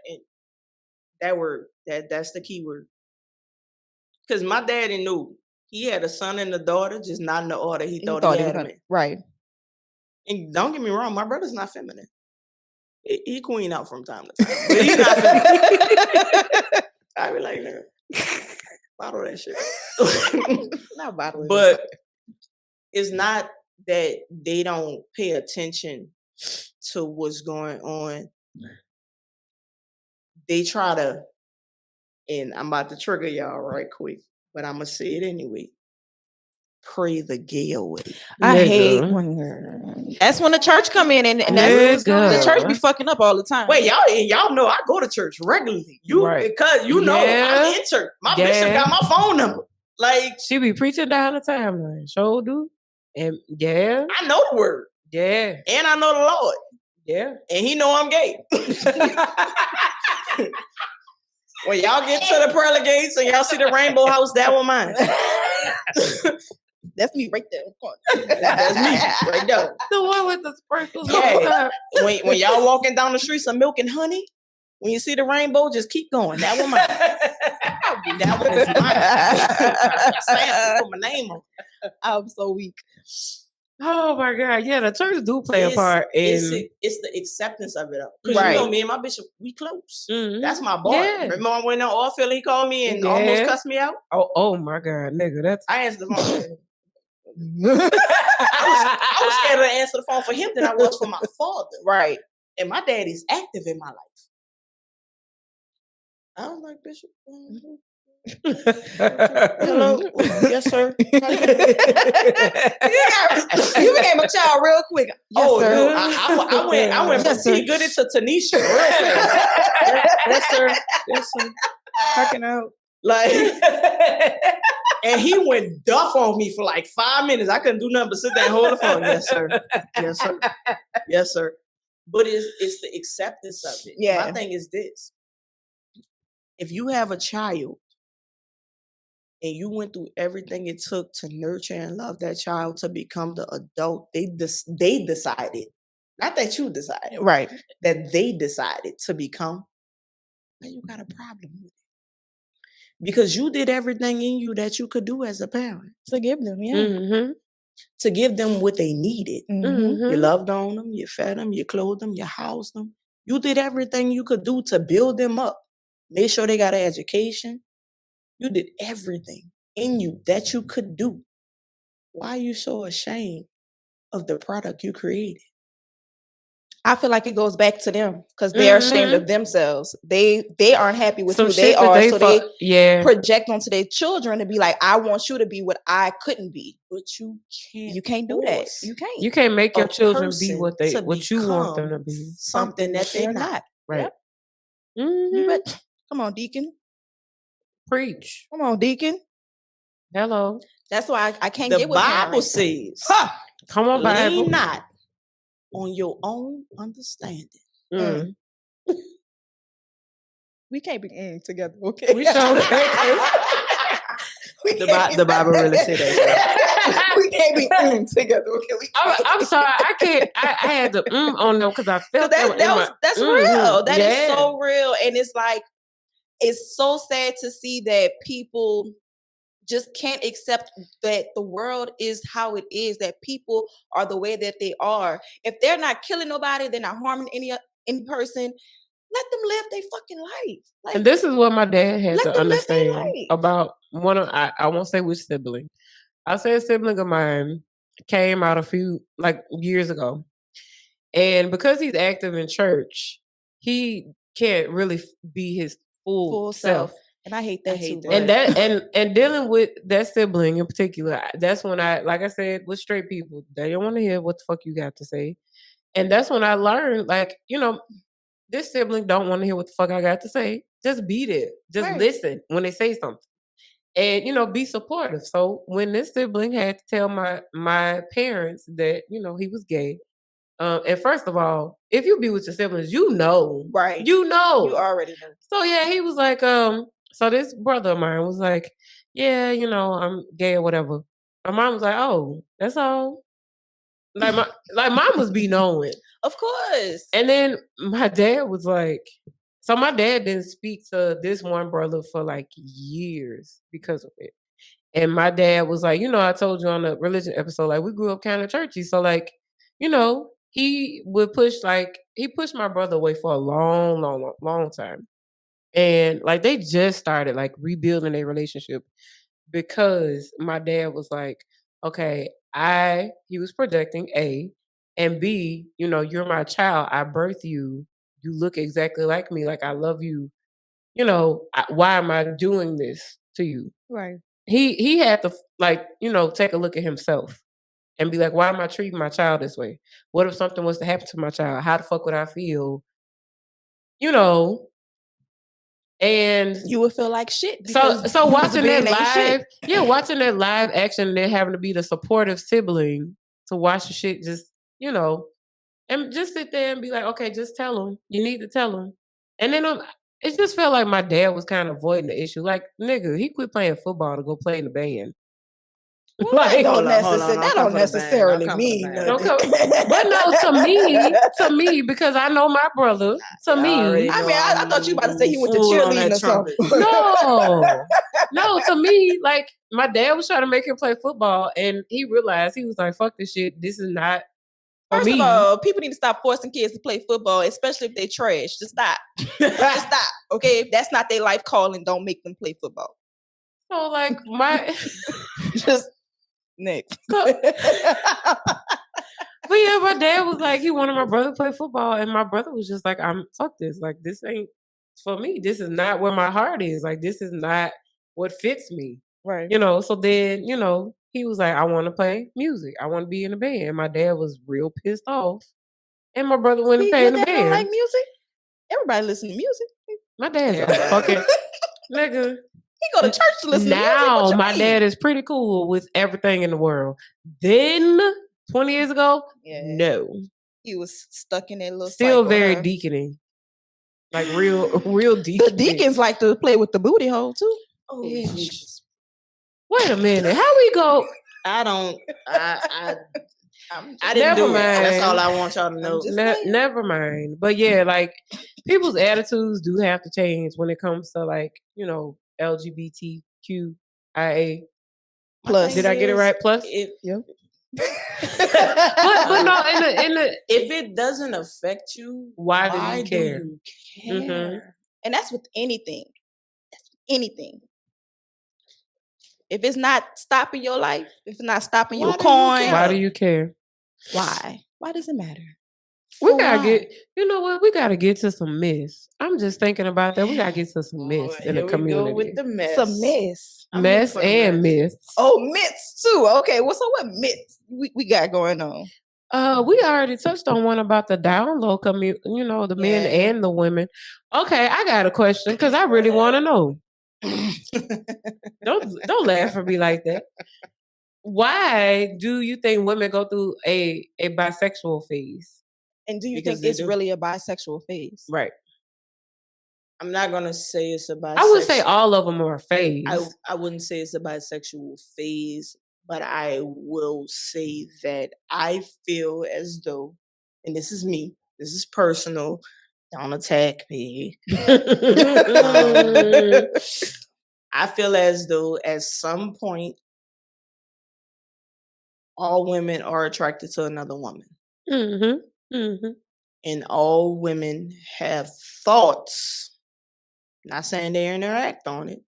that word that's the key word. Because my daddy knew he had a son and a daughter, just not in the order he thought he had them in. Right. And don't get me wrong, my brother's not feminine. He queen out from time to time, but he's not feminine. I be like, nigga, bottle that shit. Not bottling. But it's not that they don't pay attention to what's going on. They try to, and I'm about to trigger y'all right quick, but I'm gonna say it anyway. Pray the gay away. I hate when that's when the church come in and that's the church be fucking up all the time. Wait, y'all know I go to church regularly. Because you know I'm in church. My bishop got my phone number. Like she be preaching down the timeline. Sure do. And I know the word. Yeah. And I know the Lord. Yeah. And he know I'm gay. When y'all get to the pearly gates and y'all see the rainbow house, that one mine. That's me right there. That's me right there. The one with the sprinkles. Yeah. When y'all walking down the streets of milk and honey, when you see the rainbow, just keep going. That one mine. That one is mine. Put my name on. I'm so weak. Oh my God. Yeah, the church do play a part in it's the acceptance of it all. Because you know me and my bishop, we close. Mm-hmm. That's my boy. Yeah. Remember when I went on Orfield, he called me and almost cussed me out? Oh my God, nigga. I answered the phone. I was scared to answer the phone for him than I was for my father. Right. And my daddy's active in my life. I was like, Bishop. Hello. Yes, sir. You became a child real quick. Yes, sir. No, I went from T Goody to Tanisha real fast. Yes, sir. Yes, sir. Hacking out. Like, and he went duff on me for like 5 minutes. I couldn't do nothing but sit there and hold the phone. Yes, sir. Yes, sir. Yes, sir. But it's the acceptance of it. Yeah. My thing is this. If you have a child and you went through everything it took to nurture and love that child to become the adult they decided, not that you decided, right? That they decided to become, then you got a problem with it. Because you did everything in you that you could do as a parent. To give them, to give them what they needed. You loved on them, you fed them, you clothed them, you housed them. You did everything you could do to build them up. Made sure they got an education. You did everything in you that you could do. Why are you so ashamed of the product you created? I feel like it goes back to them because they're ashamed of themselves. They aren't happy with who they are, so they project onto their children to be like, I want you to be what I couldn't be. But you can't. You can't do that. You can't. You can't make your children be what you want them to be. Something that they're not. Right. Yep. You bet. Come on, Deacon. Preach. Come on, Deacon. Hello. That's why I can't get with the Bible says. Come on, Bible. Lean not on your own understanding. We can't be together, okay? We sure The Bible really said that. We can't be together, okay? I'm sorry, I can't. I had to on them because I felt that's real. That is so real, and it's like it's so sad to see that people just can't accept that the world is how it is. That people are the way that they are. If they're not killing nobody, they're not harming any person. Let them live their fucking life. Like, and this is what my dad had to understand life. about one of I won't say which sibling. I'll say a sibling of mine came out a few years ago. And because he's active in church, he can't really be his full self. And I hate that too. And that and dealing with that sibling in particular, that's when I, like I said, with straight people, they don't want to hear what the fuck you got to say. And that's when I learned, this sibling don't want to hear what the fuck I got to say. Just be there. Just listen when they say something. And, be supportive. So when this sibling had to tell my parents that, he was gay, and first of all, if you be with your siblings, right? You already know. So yeah, he was like, so this brother of mine was like, yeah, I'm gay or whatever. My mom was like, oh, that's all. Like mamas be knowing, of course. And then my dad was like, so my dad didn't speak to this one brother for years because of it. And my dad was like, I told you on the religion episode, we grew up kind of churchy. So he would he pushed my brother away for a long, long, long time. And they just started rebuilding their relationship because my dad was like, okay, he was projecting A, and B, you're my child. I birthed you. You look exactly like me. I love you. Why am I doing this to you? Right. He had to take a look at himself and be like, why am I treating my child this way? What if something was to happen to my child? How the fuck would I feel? And you would feel like shit. So watching that live, watching that live action, and then having to be the supportive sibling to watch the shit, just and just sit there and be like, okay, just tell him. You need to tell him. And then it just felt like my dad was kind of avoiding the issue. Like, nigga, he quit playing football to go play in the band. Well, that don't necessarily mean nothing. But no, to me, because I know my brother. I thought you were about to say he went to cheerleading or something. No, to me, my dad was trying to make him play football, and he realized, he was like, "Fuck this shit. This is not." First of all, people need to stop forcing kids to play football, especially if they trash. Just stop. Just stop. Okay, if that's not their life calling, don't make them play football. So just. Next. But yeah, my dad was like, he wanted my brother to play football, and my brother was just like, fuck this. This ain't for me. This is not where my heart is. This is not what fits me. Right. So then, he was like, I want to play music. I want to be in a band. And my dad was real pissed off. And my brother went and played in the band. Don't like music? Everybody listen to music. My dad's a fucking nigga. He go to church to listen to music. Now my dad is pretty cool with everything in the world. Then 20 years ago, no. He was stuck in that little still very deacony. Real deacony. The deacons like to play with the booty hole too. Oh yeah. Wait a minute. How we go? I didn't do it. That's all I want y'all to know. Never mind. But yeah, people's attitudes do have to change when it comes to LGBTQIA plus. Did I get it right? Plus? Yeah. but no, if it doesn't affect you, why do you care? Mm-hmm. And that's with anything. Anything. If it's not stopping your life, if it's not stopping your coin, why do you care? Why? Why does it matter? We gotta get, we gotta get to some myths. I'm just thinking about that. We gotta get to some myths in the community. Go with the myths. Some myths. Mess and myths. Oh, myths too. Okay, so what myths we got going on? We already touched on one about the down low community, the men and the women. Okay, I got a question because I really want to know. Don't laugh at me like that. Why do you think women go through a bisexual phase? And do you think it's really a bisexual phase? Right. I'm not gonna say it's a bisexual. I would say all of them are a phase. I wouldn't say it's a bisexual phase, but I will say that I feel as though, and this is me, this is personal. Don't attack me. I feel as though at some point, all women are attracted to another woman. Mm-hmm. Mm-hmm. And all women have thoughts. Not saying they interact on it,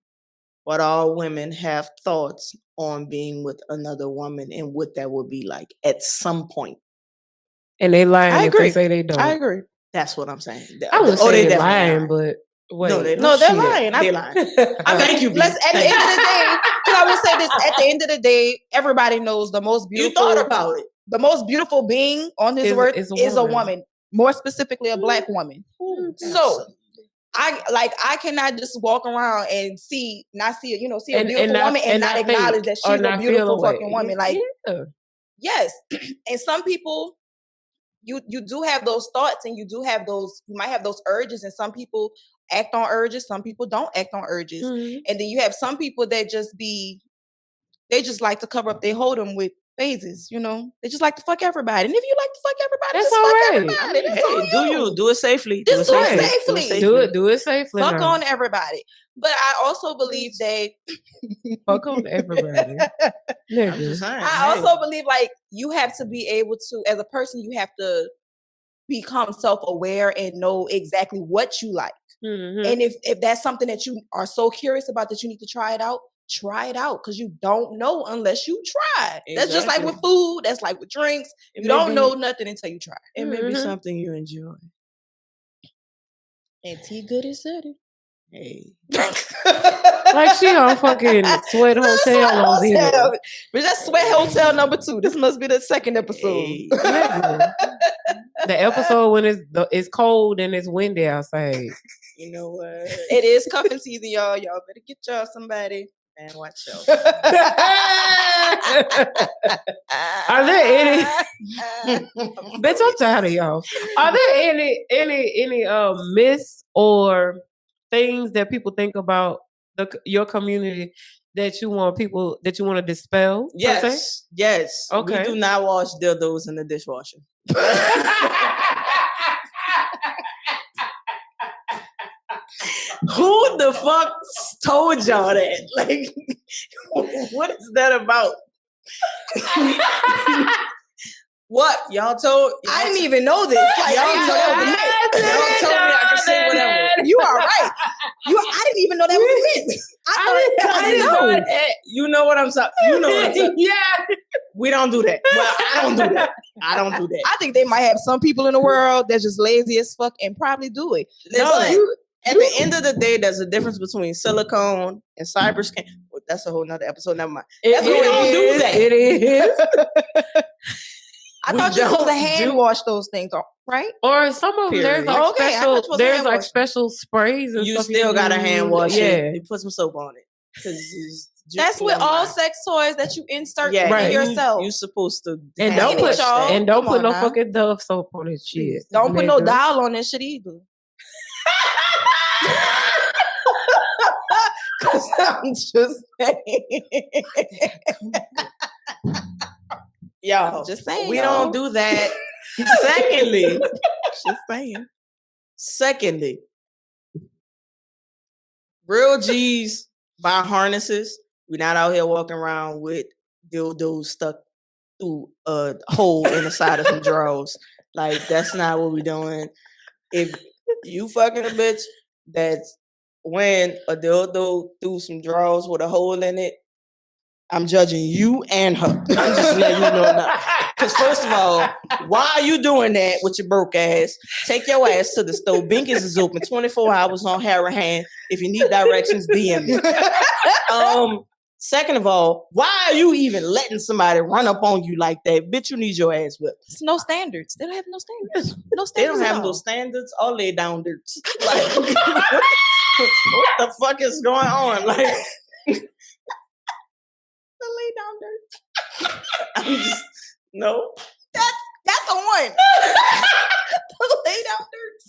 but all women have thoughts on being with another woman and what that would be like at some point. And they lying I if agree. they say they don't. I agree. That's what I'm saying. I wouldn't say they they're definitely lying, but wait. No, they don't. No, they're Shit. lying. They lying. I mean, Thank you, B. let's at the end of the day, because I will say this: at the end of the day, everybody knows the most You beautiful. thought about it. The most beautiful being on this earth is a woman. More specifically, a black woman. So I cannot just walk around and see a beautiful woman and not acknowledge that she's a beautiful fucking woman. Like, yes, and some people, you do have those thoughts, and you might have those urges, and some people act on urges, some people don't act on urges, and then you have some people that they just like to cover up their hold'em with phases, they just like to fuck everybody. And if you like to fuck everybody, that's just all fuck right. everybody. That's Hey, do it safely. Just do it safely. Do it safely. Fuck on everybody. But I also believe that fuck on everybody. I also believe like you have to be able to, as a person, you have to become self-aware and know exactly what you like. Mm-hmm. And if that's something that you are so curious about that you need to try it out, because you don't know unless you try. Exactly. That's just like with food. That's like with drinks. You don't know nothing until you try. It may be something you enjoy. And T Goody said it. Hey. Like she on fucking Sweat Hotel on here. But that's Sweat Hotel number 2. This must be the second episode. Hey. The episode when it's cold and it's windy outside. You know what? It is cuffing season, y'all. Y'all better get y'all somebody. And watch out. Are there any? Bitch, I'm tired of y'all. Are there any myths or things that people think about your community that you want to dispel? Yes. Okay. We do not wash dildos in the dishwasher. Who the fuck told y'all that? Like, what is that about? What y'all told? I didn't even know this. Like, y'all told me I could say whatever. You are right. I didn't even know that was a myth. I didn't know that. You know what I'm saying? You know what I'm saying? Yeah. We don't do that. Well, I don't do that. I think they might have some people in the world that's just lazy as fuck and probably do it. At the end of the day, there's a difference between silicone and cyberscan. Well, that's a whole nother episode. Never mind. We don't do that. It is. I thought you were supposed to hand wash those things off, right? Or some of them, there's like special sprays and you stuff. Still got to hand wash it. You put some soap on it. That's with all sex toys that you insert in yourself. You're supposed to. And don't put no fucking Dove soap on this shit. Don't put no dial on this shit either. Cause I'm just saying. Yo, just saying. We don't do that. Secondly, real G's buy harnesses. We're not out here walking around with dildos stuck through a hole in the side of some drawers. Like, that's not what we're doing. If you fucking a bitch that's wearing a dildo through some drawers with a hole in it, I'm judging you and her. I'm just letting you know now. Because first of all, why are you doing that with your broke ass? Take your ass to the store. Beignets is open 24 hours on Harahan. If you need directions, DM me. Second of all, why are you even letting somebody run up on you like that? Bitch, you need your ass whipped. It's no standards. They don't have no standards. They don't have no standards or lay down dirts. Like, what the fuck is going on? Like, the lay down dirt. I'm just no. That's the one. The lay down dirt.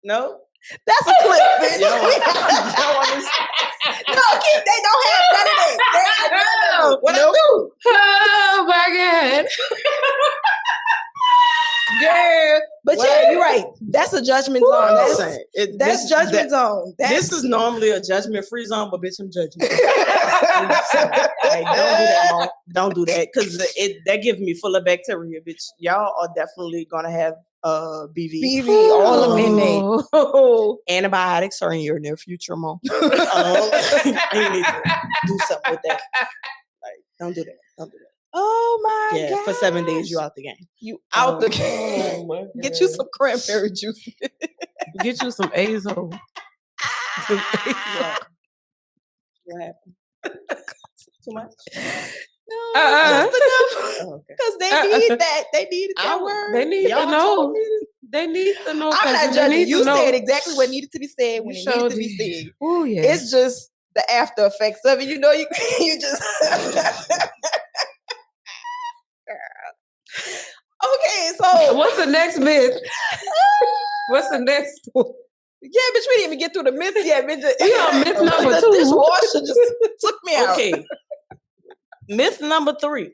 No. That's a clip, bitch. You don't understand. No, Kim, they don't have none of that. What I do? Oh my God. Girl. But yeah, you're right. That's a judgment zone. That's judgment zone. This is normally a judgment-free zone, but bitch, I'm judging. Like, don't do that, Mom. Don't do that, because that gives me full of bacteria, bitch. Y'all are definitely gonna have BV. BV, all of it. Oh. Antibiotics are in your near future, Mom. You need to do something with that. Like, don't do that. Don't do that. Oh my god. Yeah, for 7 days you out the game. You out the game. Oh my Get you God. some cranberry juice. Get you some Azo. What happened? Too much? No, just enough. Oh, okay. Because they need that. They needed that word. They need Y'all to know. told me. They need to know. I'm not they judging. need You to know. said exactly what needed to be said when You it needed sure to be did. said. Oh yeah. It's just the after effects of it. You know, you just. Okay, so What's the next myth? What's the next one? yeah, bitch, we didn't even get through the myths yet, bitch. We on myth number The 2. dishwasher just took me out. Okay. Myth number 3.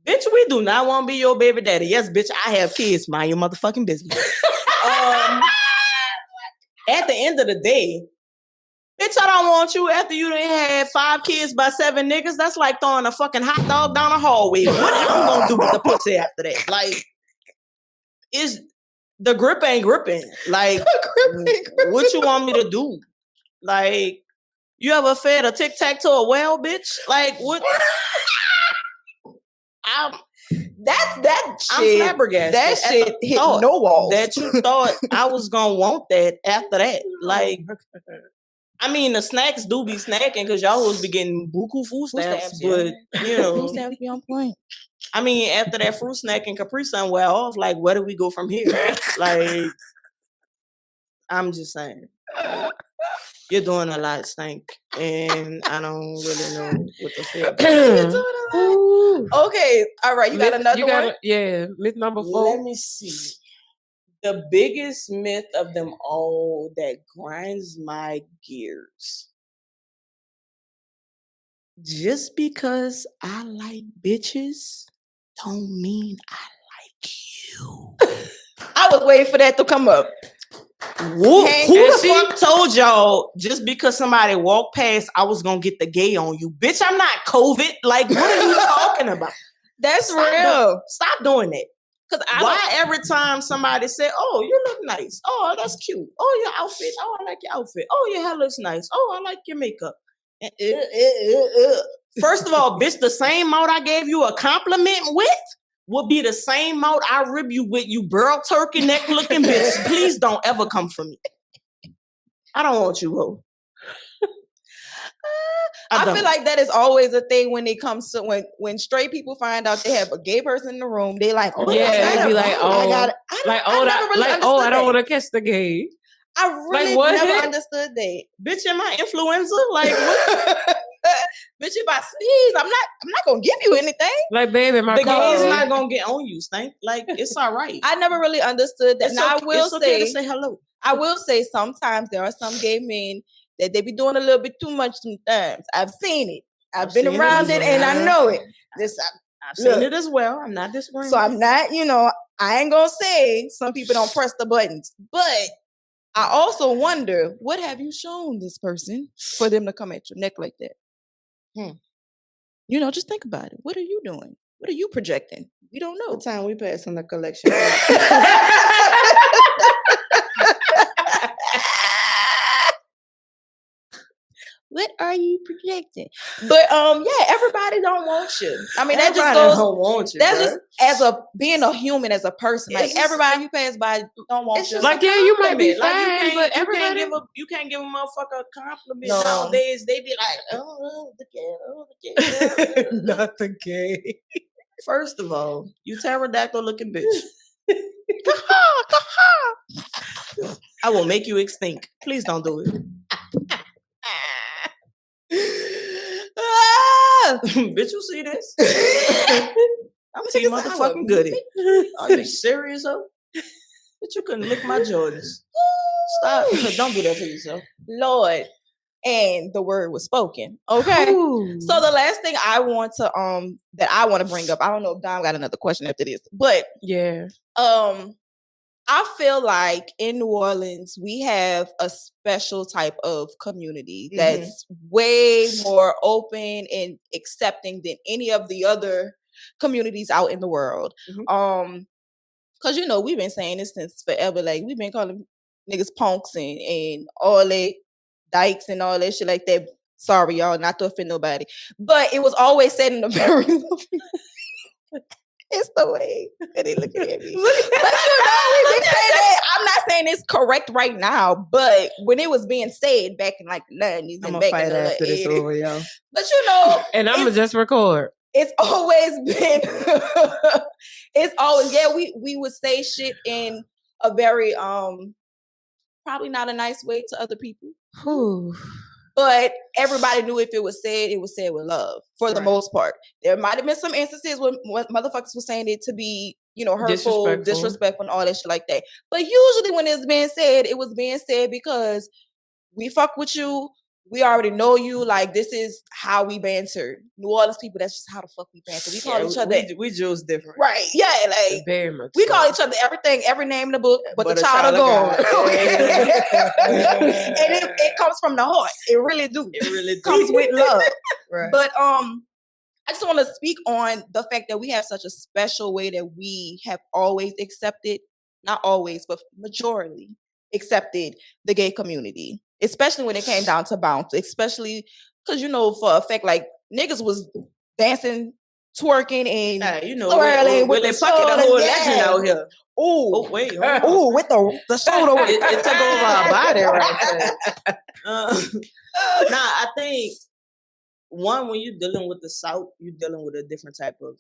Bitch, we do not want to be your baby daddy. Yes, bitch, I have kids. Mind your motherfucking business. At the end of the day, bitch, I don't want you after you done had 5 kids by 7 niggas. That's like throwing a fucking hot dog down a hallway. What am I gonna do with the pussy after that? Like, is the grip ain't gripping. Like, what you want me to do? Like, you ever fed a tic-tac to a whale, bitch? Like, what? I'm flabbergasted. That shit hit thought no walls. that you thought I was gonna want that after that. Like, I mean, the snacks do be snacking because y'all always be getting buku food stamps, but you know, Food stamps be on point. I mean, after that fruit snack and Capri Sun wear off, like, where do we go from here? Like, I'm just saying, you're doing a lot, Stank, and I don't really know what to feel. Okay, all right. You got another one? Yeah, myth number 4. Let me see. The biggest myth of them all that grinds my gears. Just because I like bitches don't mean I like you. I was waiting for that to come up. Who the fuck told y'all just because somebody walked past I was gonna get the gay on you? Bitch, I'm not COVID. Like, what are you talking about? That's real. Stop doing that. Because Why every time somebody say, "Oh, you look nice. Oh, that's cute. Oh, your outfit. Oh, I like your outfit. Oh, your hair looks nice. Oh, I like your makeup." First of all, bitch, the same mouth I gave you a compliment with would be the same mouth I rib you with, you burl turkey neck looking bitch. Please don't ever come for me. I don't want you, ho. I feel like that is always a thing when it comes to when straight people find out they have a gay person in the room. They like, oh Yeah, they be like, oh, I don't want to catch the gay. I really never understood that. Bitch, am I influenza? Like, what? Bitch, if I sneeze, I'm not gonna give you anything. Like, baby, my the gay is car. not gonna get on you, Stank. Like, it's all right. I never really understood that. Now, I will it's okay say, to say hello. I will say sometimes there are some gay men that they be doing a little bit too much sometimes. I've seen it. I've been around it and I know it. I've seen it as well. I'm not disagreeing. So I'm not, I ain't gonna say some people don't press the buttons, but I also wonder, what have you shown this person for them to come at your neck like that? Just think about it. What are you doing? What are you projecting? We don't know. What time we pass on the collection? What are you projecting? But yeah, everybody don't want you. I mean, that just Everybody goes. don't want you, That's bro. just being a human, as a person. Like, everybody you pass by don't want It's you. just Like, a yeah, you might be compliment. fine, but you everybody. you can't give a motherfucker a compliment No. nowadays. They be like, oh, the gay. Not the gay. First of all, you pterodactyl looking bitch. I will make you extinct. Please don't do it. Bitch, you see this? I'm team motherfucking Goody. Are you serious, though? But you couldn't lick my Jordans. Stop. Don't do that to yourself. Lord. And the word was spoken. Okay. Ooh. So the last thing I want to bring up, I don't know if Dom got another question after this, but yeah. I feel like in New Orleans, we have a special type of community that's way more open and accepting than any of the other communities out in the world. Cause we've been saying this since forever. Like we've been calling niggas punks and all that dykes and all that shit like that. Sorry, y'all, not to offend nobody. But it was always said in a very loving It's the way that they looking at me. But we've been saying that. I'm not saying it's correct right now, but when it was being said back in like the 90s and back in the 80s. over, yo. But and I'm gonna just record. It's always been it's always we would say shit in a very probably not a nice way to other people. But everybody knew if it was said with love for the most part. There might have been some instances when motherfuckers were saying it to be, hurtful, disrespectful, and all that shit like that. But usually when it's being said, it was being said because we fuck with you. We already know you. Like, this is how we banter. New Orleans people, that's just how the fuck we banter. We call each other. We Jews different. Right. Yeah. Like, very much we call each other everything, every name in the book, but the child of God. And it comes from the heart. It really do. It really do. Comes with love. Right. But I just want to speak on the fact that we have such a special way that we have always accepted, not always, but majority accepted the gay community. Especially when it came down to bounce, especially because for a fact, like niggas was dancing, twerking, and twirling with the whole legend out here. Ooh, wait, ooh, with the shoulder. It took over our body right there. I think when you're dealing with the South, you're dealing with a different type of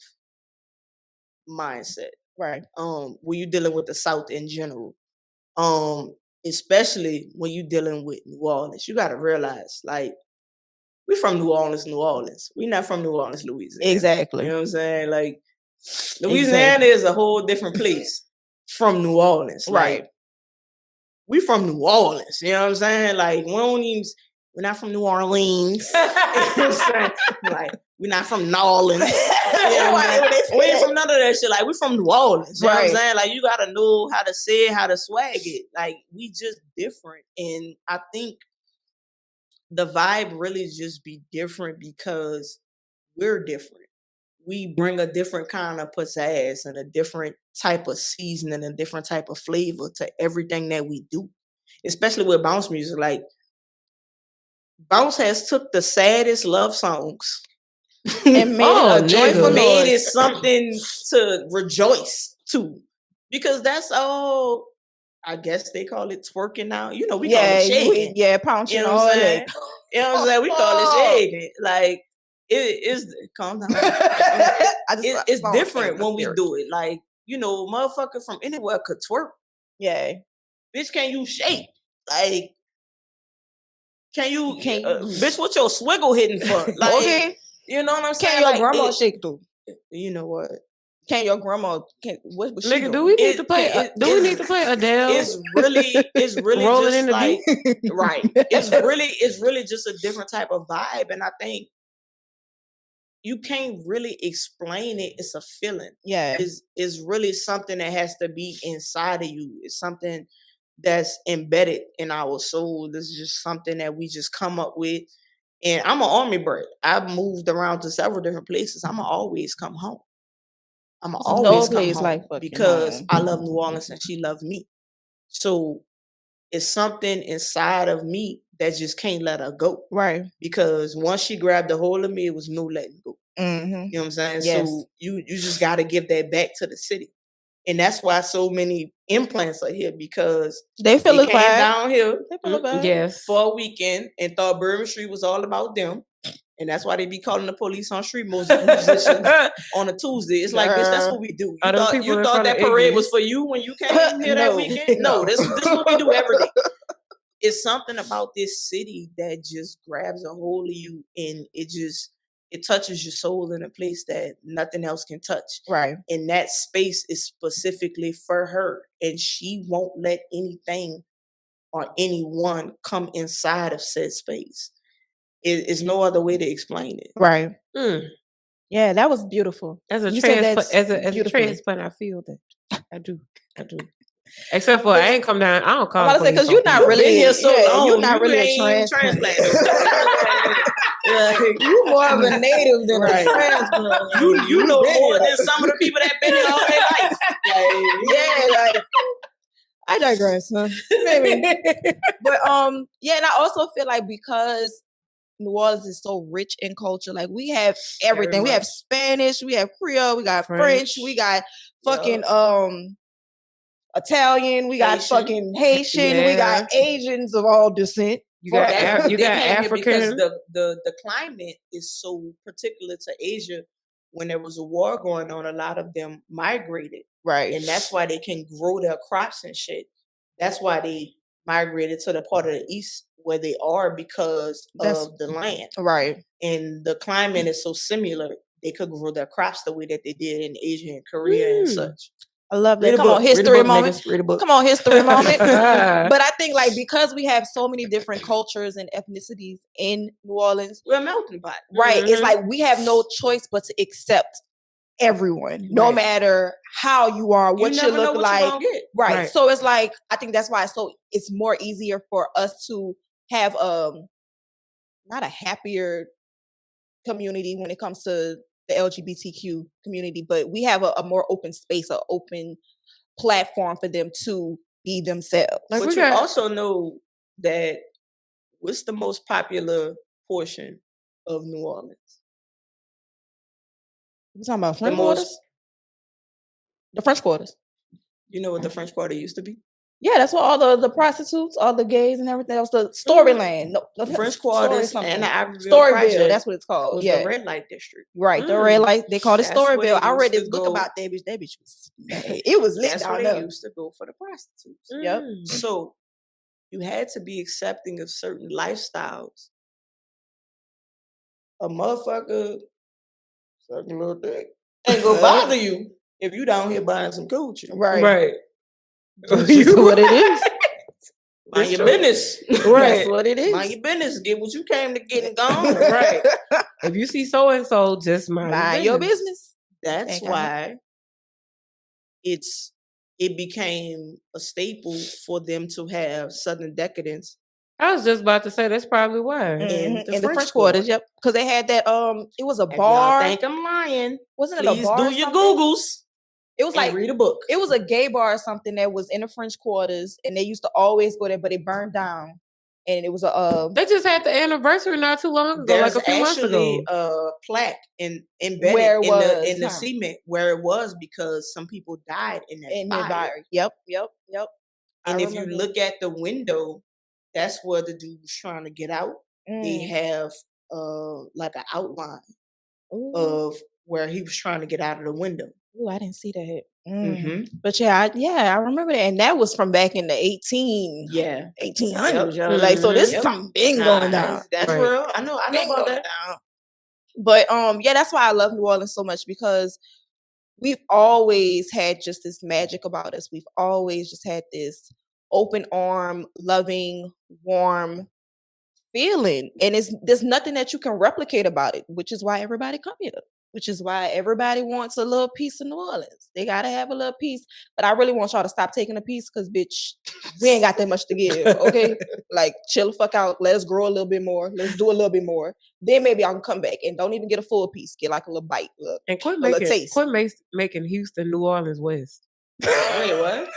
mindset, right? When you're dealing with the South in general, especially when you're dealing with New Orleans, you got to realize, like, we from New Orleans. We not from New Orleans, Louisiana. Exactly. You know what I'm saying? Like, Louisiana is a whole different place from New Orleans. Right. Like, we from New Orleans. You know what I'm saying? Like, we're not from New Orleans. You know what I'm saying? Like, we're not from New Orleans. You know what I'm saying? We ain't from none of that shit. Like, we from New Orleans. You know what I'm saying? Like, you gotta know how to say it, how to swag it. Like, we just different. And I think the vibe really just be different because we're different. We bring a different kind of pizzazz and a different type of seasoning and a different type of flavor to everything that we do. Especially with bounce music. Like, bounce has took the saddest love songs and made it joyful, made it something to rejoice to, because that's all. I guess they call it twerking now. We call it shaking. Pouncing. You know what I'm saying? You know what I'm saying? We call it shaking. Like, it is. Calm down. It's different when we do it. Like, motherfucker from anywhere could twerk. Yeah. Bitch, can you shake? Like, can you bitch, what your swiggle hitting for? Like, okay. You know what I'm saying? Can your grandma shake too? You know what? Can your grandma? What was she Nigga, do we need to play? Do we need to play Adele? It's really rolling just in the like beat. Right. It's really just a different type of vibe, and I think you can't really explain it. It's a feeling. Yeah, it's really something that has to be inside of you. It's something that's embedded in our soul. This is just something that we just come up with. And I'm an army bird. I've moved around to several different places. I'ma always come home. I'ma always come home because I love New Orleans and she loves me. So it's something inside of me that just can't let her go. Right. Because once she grabbed a hold of me, it was no letting go. Mm-hmm. You know what I'm saying? Yes. So you just got to give that back to the city. And that's why so many implants are here, because they feel came down here yes, for a weekend and thought Bourbon Street was all about them. And that's why they be calling the police on street musicians on a Tuesday. It's like, bitch, that's what we do. You thought that parade was for you when you came here that weekend? No, this is what we do every day. It's something about this city that just grabs a hold of you, and it touches your soul in a place that nothing else can touch. Right. And that space is specifically for her, and she won't let anything or anyone come inside of said space. It's no other way to explain it. Right. Mm. Yeah, that was beautiful. As a You said transplant, that's as a beautifully. transplant, I feel that. I do. Except for I ain't come down. I don't call. I'm about to say, police because you're on not people. really Been here so long, you're not really a ain't transplant. Like, You more of a native than Right. a transplant. you know been more here. than some of the people that been here all their life. Like, Yeah, like, I digress, huh? Maybe. But yeah, and I also feel like because New Orleans is so rich in culture, like we have everything. We have much. Spanish, we have Creole, we got French, we got fucking Italian, we got Haitian. fucking Haitian, we got Asians of all descent. You got They you got came here because African. the climate is so particular to Asia. When there was a war going on, a lot of them migrated. Right. And that's why they can grow their crops and shit. That's why they migrated to the part of the east where they are because of the land. Right. And the climate is so similar, they could grow their crops the way that they did in Asia and Korea and such. I love that. Read a Come on, book, read a history book, moment. niggas, read a book. Come on, history moment. But I think like because we have so many different cultures and ethnicities in New Orleans, We're a melting pot. right? It's like we have no choice but to accept everyone, no Right. matter how you are, what you never know look what like. you're gonna get. Right. So it's like I think that's why it's more easier for us to have not a happier community when it comes to the LGBTQ community, but we have a more open space, an open platform for them to be themselves. Like, But we you got- also know that what's the most popular portion of New Orleans? You talking about The French Quarters? most, The French Quarters. you know what the French Quarter used to be? Yeah, that's what all the prostitutes, all the gays and everything. That was the Storyland. No, The French Story Quarters something. and the Ivoryville Storyville. Project That's what it's called. was Yeah, the red light district. right. The red light. They called it That's where Storyville. they I read used to this book go. about that bitch. That bitch was it was lit That's down where there. they used to go for the prostitutes. Yep. So you had to be accepting of certain lifestyles. A motherfucker sucking a little dick ain't gonna bother you if you down here buying some coochie. Right. That's just what it is. Mind your business. Right. That's what it is. Mind your business. Get what you came to get and gone. Right. If you see so and so, just mind your business. That's Ain't got why it became a staple for them to have Southern decadence. I was just about to say that's probably why. In the French Quarters, yep. Because they had that it was a If bar. y'all think I'm lying, Wasn't it please a bar? do or your something? Googles. It was like read a book. It was a gay bar or something that was in the French Quarters, and they used to always go there, but it burned down. And it was They just had the anniversary not too long ago, There's like a few months actually ago. a plaque embedded Where it in the was, huh? cement where it was because some people died in that fire. Yep. And I if you remember. look at the window, that's where the dude was trying to get out. They have like an outline of where he was trying to get out of the window. Oh, I didn't see that. But I remember that, and that was from back in the 1800s. Yep. Like, so this is something big going down. That's real. I know about that. But that's why I love New Orleans so much, because we've always had just this magic about us. We've always just had this open arm, loving, warm feeling, and there's nothing that you can replicate about it, which is why everybody come here. Which is why everybody wants a little piece of New Orleans. They gotta have a little piece. But I really want y'all to stop taking a piece, because bitch, we ain't got that much to give. Okay, like chill the fuck out. Let us grow a little bit more. Let's do a little bit more. Then maybe I can come back, and don't even get a full piece. Get like a little bite, and quit little taste. making Houston, New Orleans West. Wait, what?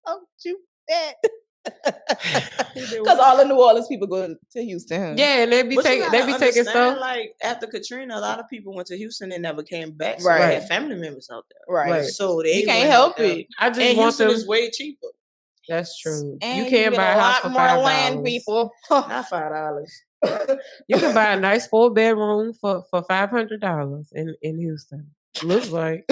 Don't you that? Because all the New Orleans people go to Houston. Huh? Yeah, and they be taking stuff. Like after Katrina, a lot of people went to Houston and never came back. So Right. they had family members out there. Right. So they You can't went help out there. it. I just And want Houston them. is way cheaper. That's true. And You can get buy a house for lot more land, $5. people. Not $5. You can buy a nice 4-bedroom for $500 in Houston. Looks like.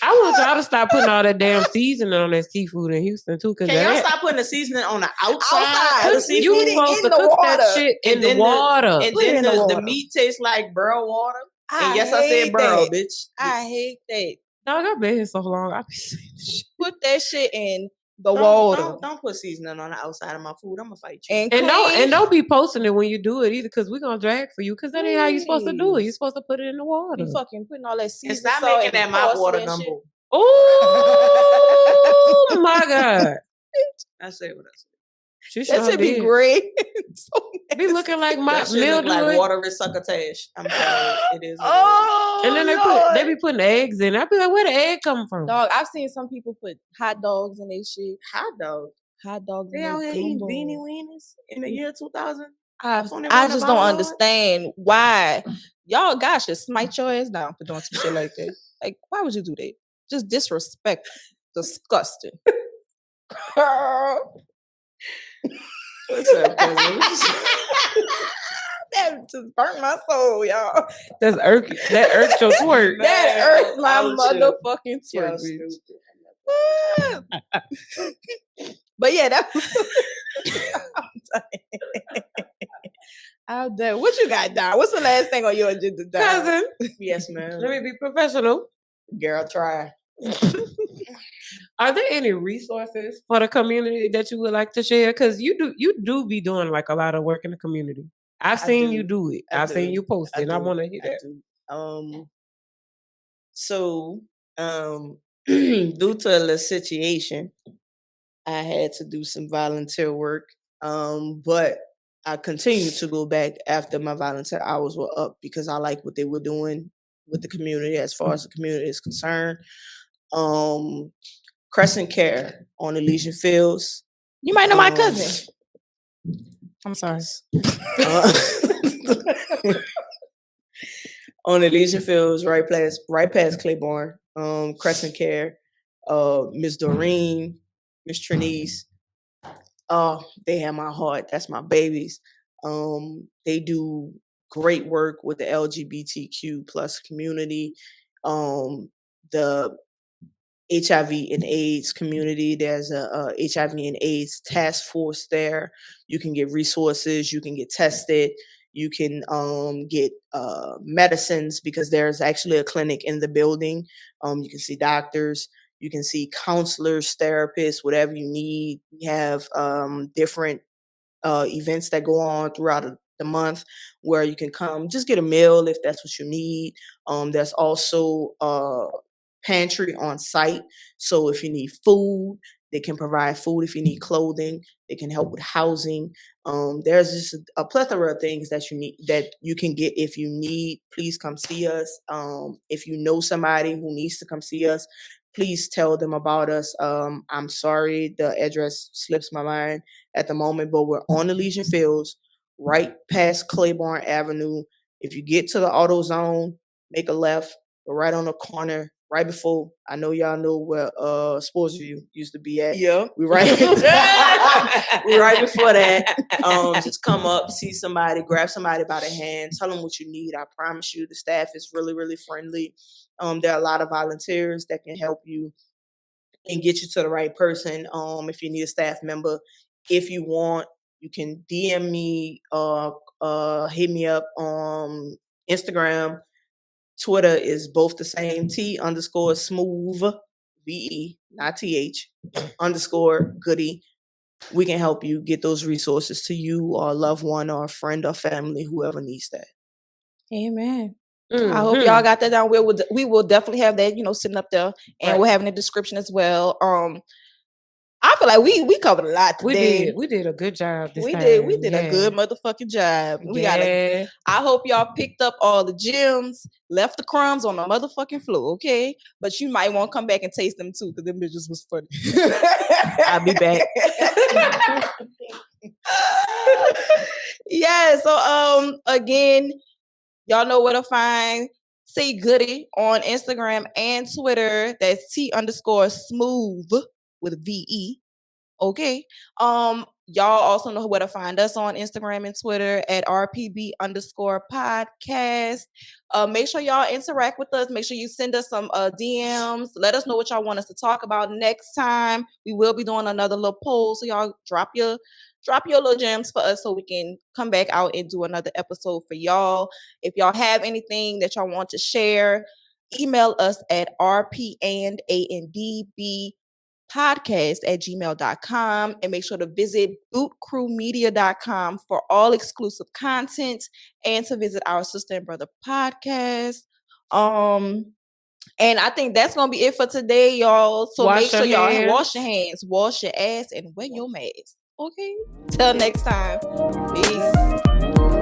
I want y'all to stop putting all that damn seasoning on that seafood in Houston too. Can y'all stop putting the seasoning on the outside of the seafood? You supposed to cook that shit in the water. And Put it then in the water. the meat tastes like burrow water. And yes, I hate said burrow, that. bitch. I hate that. Dog, I've been here so long. I be saying this shit. Put that shit in the water. Don't put seasoning on the outside of my food. I'm gonna fight you. And don't be posting it when you do it either, because we're gonna drag for you. Because that ain't how you're supposed to do it. You're supposed to put it in the water. Be fucking putting all that seasoning. And stop making that my water gumbo. Oh my God! I say what I say. That should be great. So be looking like my milk, like water is succotash. I'm sorry, it is. And then they be putting eggs in. I be like, where the egg come from? Dog, I've seen some people put hot dogs in their shit. Hot dogs. They out here eating beanie weenies in the year 2000. I just don't understand why y'all guys should smite your ass down for doing some shit like that. Like, why would you do that? Just disrespect, disgusting. What's up, cousin? That just burnt my soul, y'all. That irked your twerk. That irked my motherfucking twerk. But yeah, that was I'm done. What you got, Don? What's the last thing on your agenda, Don? Cousin. Yes, ma'am. Let me be professional. Girl, try. Are there any resources for the community that you would like to share? Because you do be doing like a lot of work in the community. I've seen you do it. I've seen you post it. And I want to hear that. Due to a situation, I had to do some volunteer work. But I continued to go back after my volunteer hours were up because I like what they were doing with the community as far as the community is concerned. Crescent Care on Elysian Fields. You might know my cousin. I'm sorry. On Elysian Fields, right past Claiborne. Crescent Care, Miss Doreen, Miss Trinice. They have my heart. That's my babies. They do great work with the LGBTQ plus community. The HIV and AIDS community. There's a HIV and AIDS task force there. You can get resources. You can get tested. You can get medicines because there's actually a clinic in the building. You can see doctors. You can see counselors, therapists, whatever you need. We have different events that go on throughout the month where you can come just get a meal if that's what you need. There's also pantry on site. So if you need food, they can provide food. If you need clothing, they can help with housing. There's just a plethora of things that you need that you can get if you need. Please come see us. If you know somebody who needs to come see us, please tell them about us. I'm sorry, the address slips my mind at the moment, but we're on Elysian Fields, right past Claiborne Avenue. If you get to the AutoZone, make a left, we're right on the corner. Right before, I know y'all know where Sports View used to be at. Yeah. We right before that. Just come up, see somebody, grab somebody by the hand, tell them what you need. I promise you, the staff is really, really friendly. There are a lot of volunteers that can help you and get you to the right person. If you need a staff member, if you want, you can DM me, hit me up on Instagram. Twitter is both the same, T_smooth, VE, not TH, _ Goody. We can help you get those resources to you or a loved one or a friend or family, whoever needs that. Amen. Mm-hmm. I hope y'all got that down. We will definitely have that, sitting up there, and we'll have in the description as well. I feel like we covered a lot today. We did a good job this time. We did a good motherfucking job. I hope y'all picked up all the gems, left the crumbs on the motherfucking floor, okay? But you might want to come back and taste them too, because them bitches was funny. I'll be back. Yeah, so again, y'all know where to find C Goody on Instagram and Twitter. That's T_smooth with VE. Okay. Y'all also know where to find us on Instagram and Twitter at RPB_podcast. Make sure y'all interact with us. Make sure you send us some DMs. Let us know what y'all want us to talk about next time. We will be doing another little poll. So y'all drop your little gems for us so we can come back out and do another episode for y'all. If y'all have anything that y'all want to share, email us at rpandandbpodcast podcast@gmail.com, and make sure to visit bootcrewmedia.com for all exclusive content and to visit our sister and brother podcast. And I think that's gonna be it for today, y'all. So Wash make sure your y'all hands. wash your hands, wash your ass, and wear your mask. Okay. Till next time. Peace.